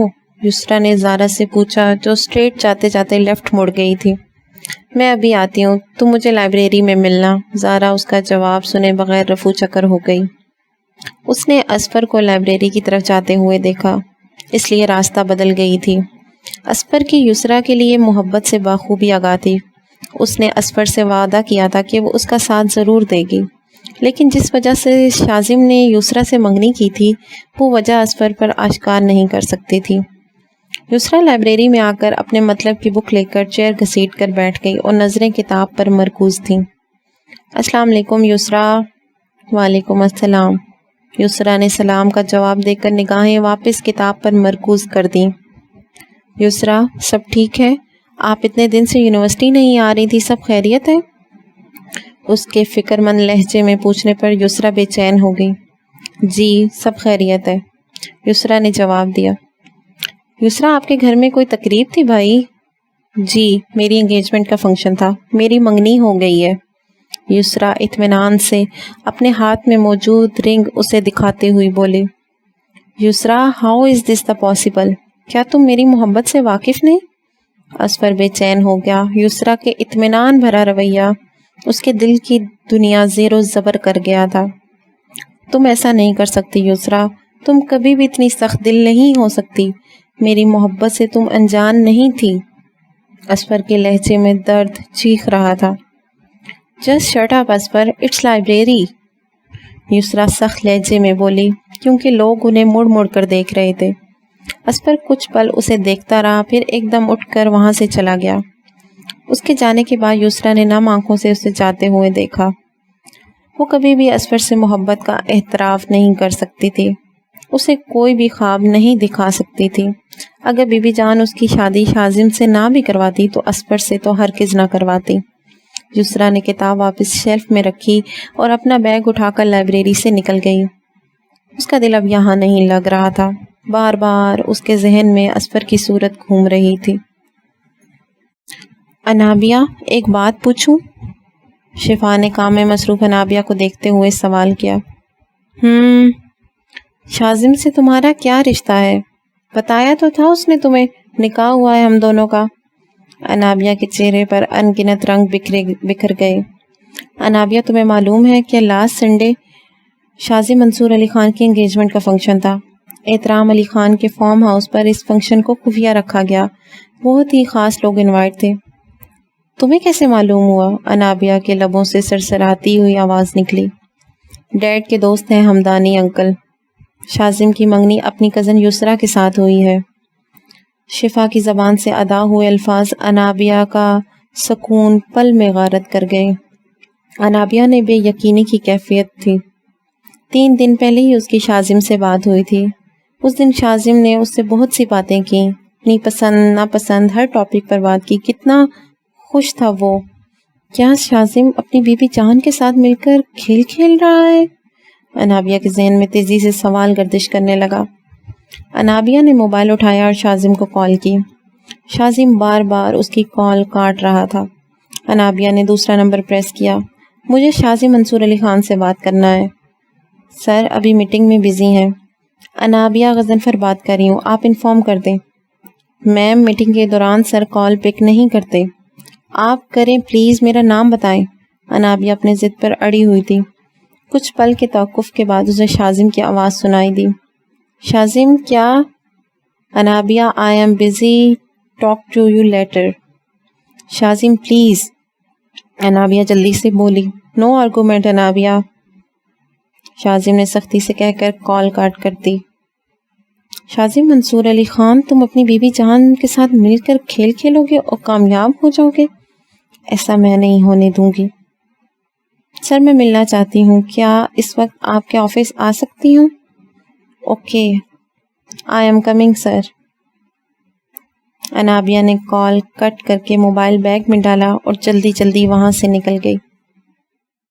یسریٰ نے زارا سے پوچھا جو اسٹریٹ جاتے جاتے لیفٹ مڑ گئی تھی۔ میں ابھی آتی ہوں، تم مجھے لائبریری میں ملنا۔ زارا اس کا جواب سنے بغیر رفو چکر ہو گئی۔ اس نے اصفر کو لائبریری کی طرف جاتے ہوئے دیکھا، اس لیے راستہ بدل گئی تھی۔ اصفر کی یسریٰ کے لیے محبت سے بخوبی آگاہ تھی۔ اس نے اصفر سے وعدہ کیا تھا کہ وہ اس کا ساتھ ضرور دے گی، لیکن جس وجہ سے شاذم نے یسریٰ سے منگنی کی تھی وہ وجہ اصفر پر آشکار نہیں کر سکتی تھی۔ یسریٰ لائبریری میں آ کر اپنے مطلب کی بک لے کر چیئر گھسیٹ کر بیٹھ گئی اور نظریں کتاب پر مرکوز تھیں۔ السلام علیکم یسریٰ۔ وعلیکم السلام۔ یسریٰ نے سلام کا جواب دے کر نگاہیں واپس کتاب پر مرکوز کر دیں۔ یسریٰ سب ٹھیک ہے؟ آپ اتنے دن سے یونیورسٹی نہیں آ رہی تھی، سب خیریت ہے؟ اس کے فکر مند لہجے میں پوچھنے پر یسریٰ بے چین ہو گئی۔ جی سب خیریت ہے، یسریٰ نے جواب دیا۔ یسریٰ آپ کے گھر میں کوئی تقریب تھی بھائی؟ جی میری انگیجمنٹ کا فنکشن تھا، میری منگنی ہو گئی ہے۔ یسریٰ اطمینان سے اپنے ہاتھ میں موجود رنگ اسے دکھاتے ہوئی بولی۔ Yusra how is this the possible? کیا تم میری محبت سے واقف نہیں؟ اصفر بے چین ہو گیا۔ یسریٰ کے اطمینان بھرا رویہ اس کے دل کی دنیا زیر و زبر کر گیا تھا۔ تم ایسا نہیں کر سکتی یسریٰ، تم کبھی بھی اتنی سخت دل نہیں ہو سکتی، میری محبت سے تم انجان نہیں تھی۔ اصفر کے لہجے میں درد چیخ رہا تھا۔ Just shut up Asfar, it's library, Yusra سخت لہجے میں بولی کیونکہ لوگ انہیں مڑ مڑ کر دیکھ رہے تھے۔ اصفر کچھ پل اسے دیکھتا رہا، پھر ایک دم اٹھ کر وہاں سے چلا گیا۔ اس کے جانے کے بعد یسریٰ نے نم آنکھوں سے اسے جاتے ہوئے دیکھا۔ وہ کبھی بھی اصفر سے محبت کا اعتراف نہیں کر سکتی تھی، اسے کوئی بھی خواب نہیں دکھا سکتی تھی۔ اگر بی بی جان اس کی شادی شاذم سے نہ بھی کرواتی تو اصفر سے تو ہرگز نہ کرواتی۔ یسریٰ نے کتاب واپس شیلف میں رکھی اور اپنا بیگ اٹھا کر لائبریری سے نکل گئی۔ اس کا دل اب یہاں نہیں لگ رہا تھا، بار بار اس کے ذہن میں اصفر کی صورت گھوم رہی تھی۔ انابیہ ایک بات پوچھوں؟ شفا نے کام میں مصروف انابیہ کو دیکھتے ہوئے سوال کیا۔ شاذم سے تمہارا کیا رشتہ ہے؟ بتایا تو تھا اس نے تمہیں، نکاح ہوا ہے ہم دونوں کا۔ انابیہ کے چہرے پر ان گنت رنگ بکھر گئے۔ انابیہ تمہیں معلوم ہے کہ لاسٹ سنڈے شاذم منصور علی خان کی انگیجمنٹ کا فنکشن تھا۔ احترام علی خان کے فارم ہاؤس پر اس فنکشن کو خفیہ رکھا گیا، بہت ہی خاص لوگ انوائٹ تھے۔ تمہیں کیسے معلوم ہوا؟ انابیہ کے لبوں سے سرسراتی ہوئی آواز نکلی۔ ڈیڈ کے دوست ہیں ہمدانی انکل، شاذم کی منگنی اپنی کزن یسریٰ کے ساتھ ہوئی ہے۔ شفا کی زبان سے ادا ہوئے الفاظ انابیہ کا سکون پل میں غارت کر گئے۔ انابیہ نے بے یقینی کی کیفیت تھی۔ 3 دن پہلے ہی اس کی شاذم سے بات ہوئی تھی۔ اس دن شاذم نے اس سے بہت سی باتیں کی، اپنی پسند ناپسند ہر ٹاپک پر بات کی۔ کتنا خوش تھا وہ۔ کیا شاذم اپنی بیوی جان کے ساتھ مل کر کھیل رہا ہے؟ انابیہ کے ذہن میں تیزی سے سوال گردش کرنے لگا۔ انابیہ نے موبائل اٹھایا اور شاذم کو کال کی۔ شاذم بار بار اس کی کال کاٹ رہا تھا۔ انابیہ نے دوسرا نمبر پریس کیا۔ مجھے شاذم منصور علی خان سے بات کرنا ہے۔ سر ابھی میٹنگ میں بزی ہیں۔ انابیہ غضنفر بات کر رہی ہوں، آپ انفارم کر دیں۔ میم میٹنگ کے دوران سر کال پک نہیں کرتے۔ آپ کریں پلیز، میرا نام بتائیں۔ انابیہ اپنے ضد پر اڑی ہوئی تھی۔ کچھ پل کے توقف کے بعد اسے شاذم کی آواز سنائی دی۔ شاذم کیا؟ Anabia I am busy, talk to you later. Shazim please, Anabia جلدی سے بولی۔ نو آرگومنٹ انابیہ، شاذم نے سختی سے کہہ کر کال کاٹ کر دی۔ شاذم منصور علی خان، تم اپنی بیوی جان کے ساتھ مل کر کھیل کھیلو گے اور کامیاب ہو جاؤ گے؟ ایسا میں نہیں ہونے دوں گی۔ سر میں ملنا چاہتی ہوں، کیا اس وقت آپ کے آفس آ سکتی ہوں؟ اوکے، آئی ایم کمنگ سر۔ انابیہ نے کال کٹ کر کے موبائل بیگ میں ڈالا اور جلدی جلدی وہاں سے نکل گئی۔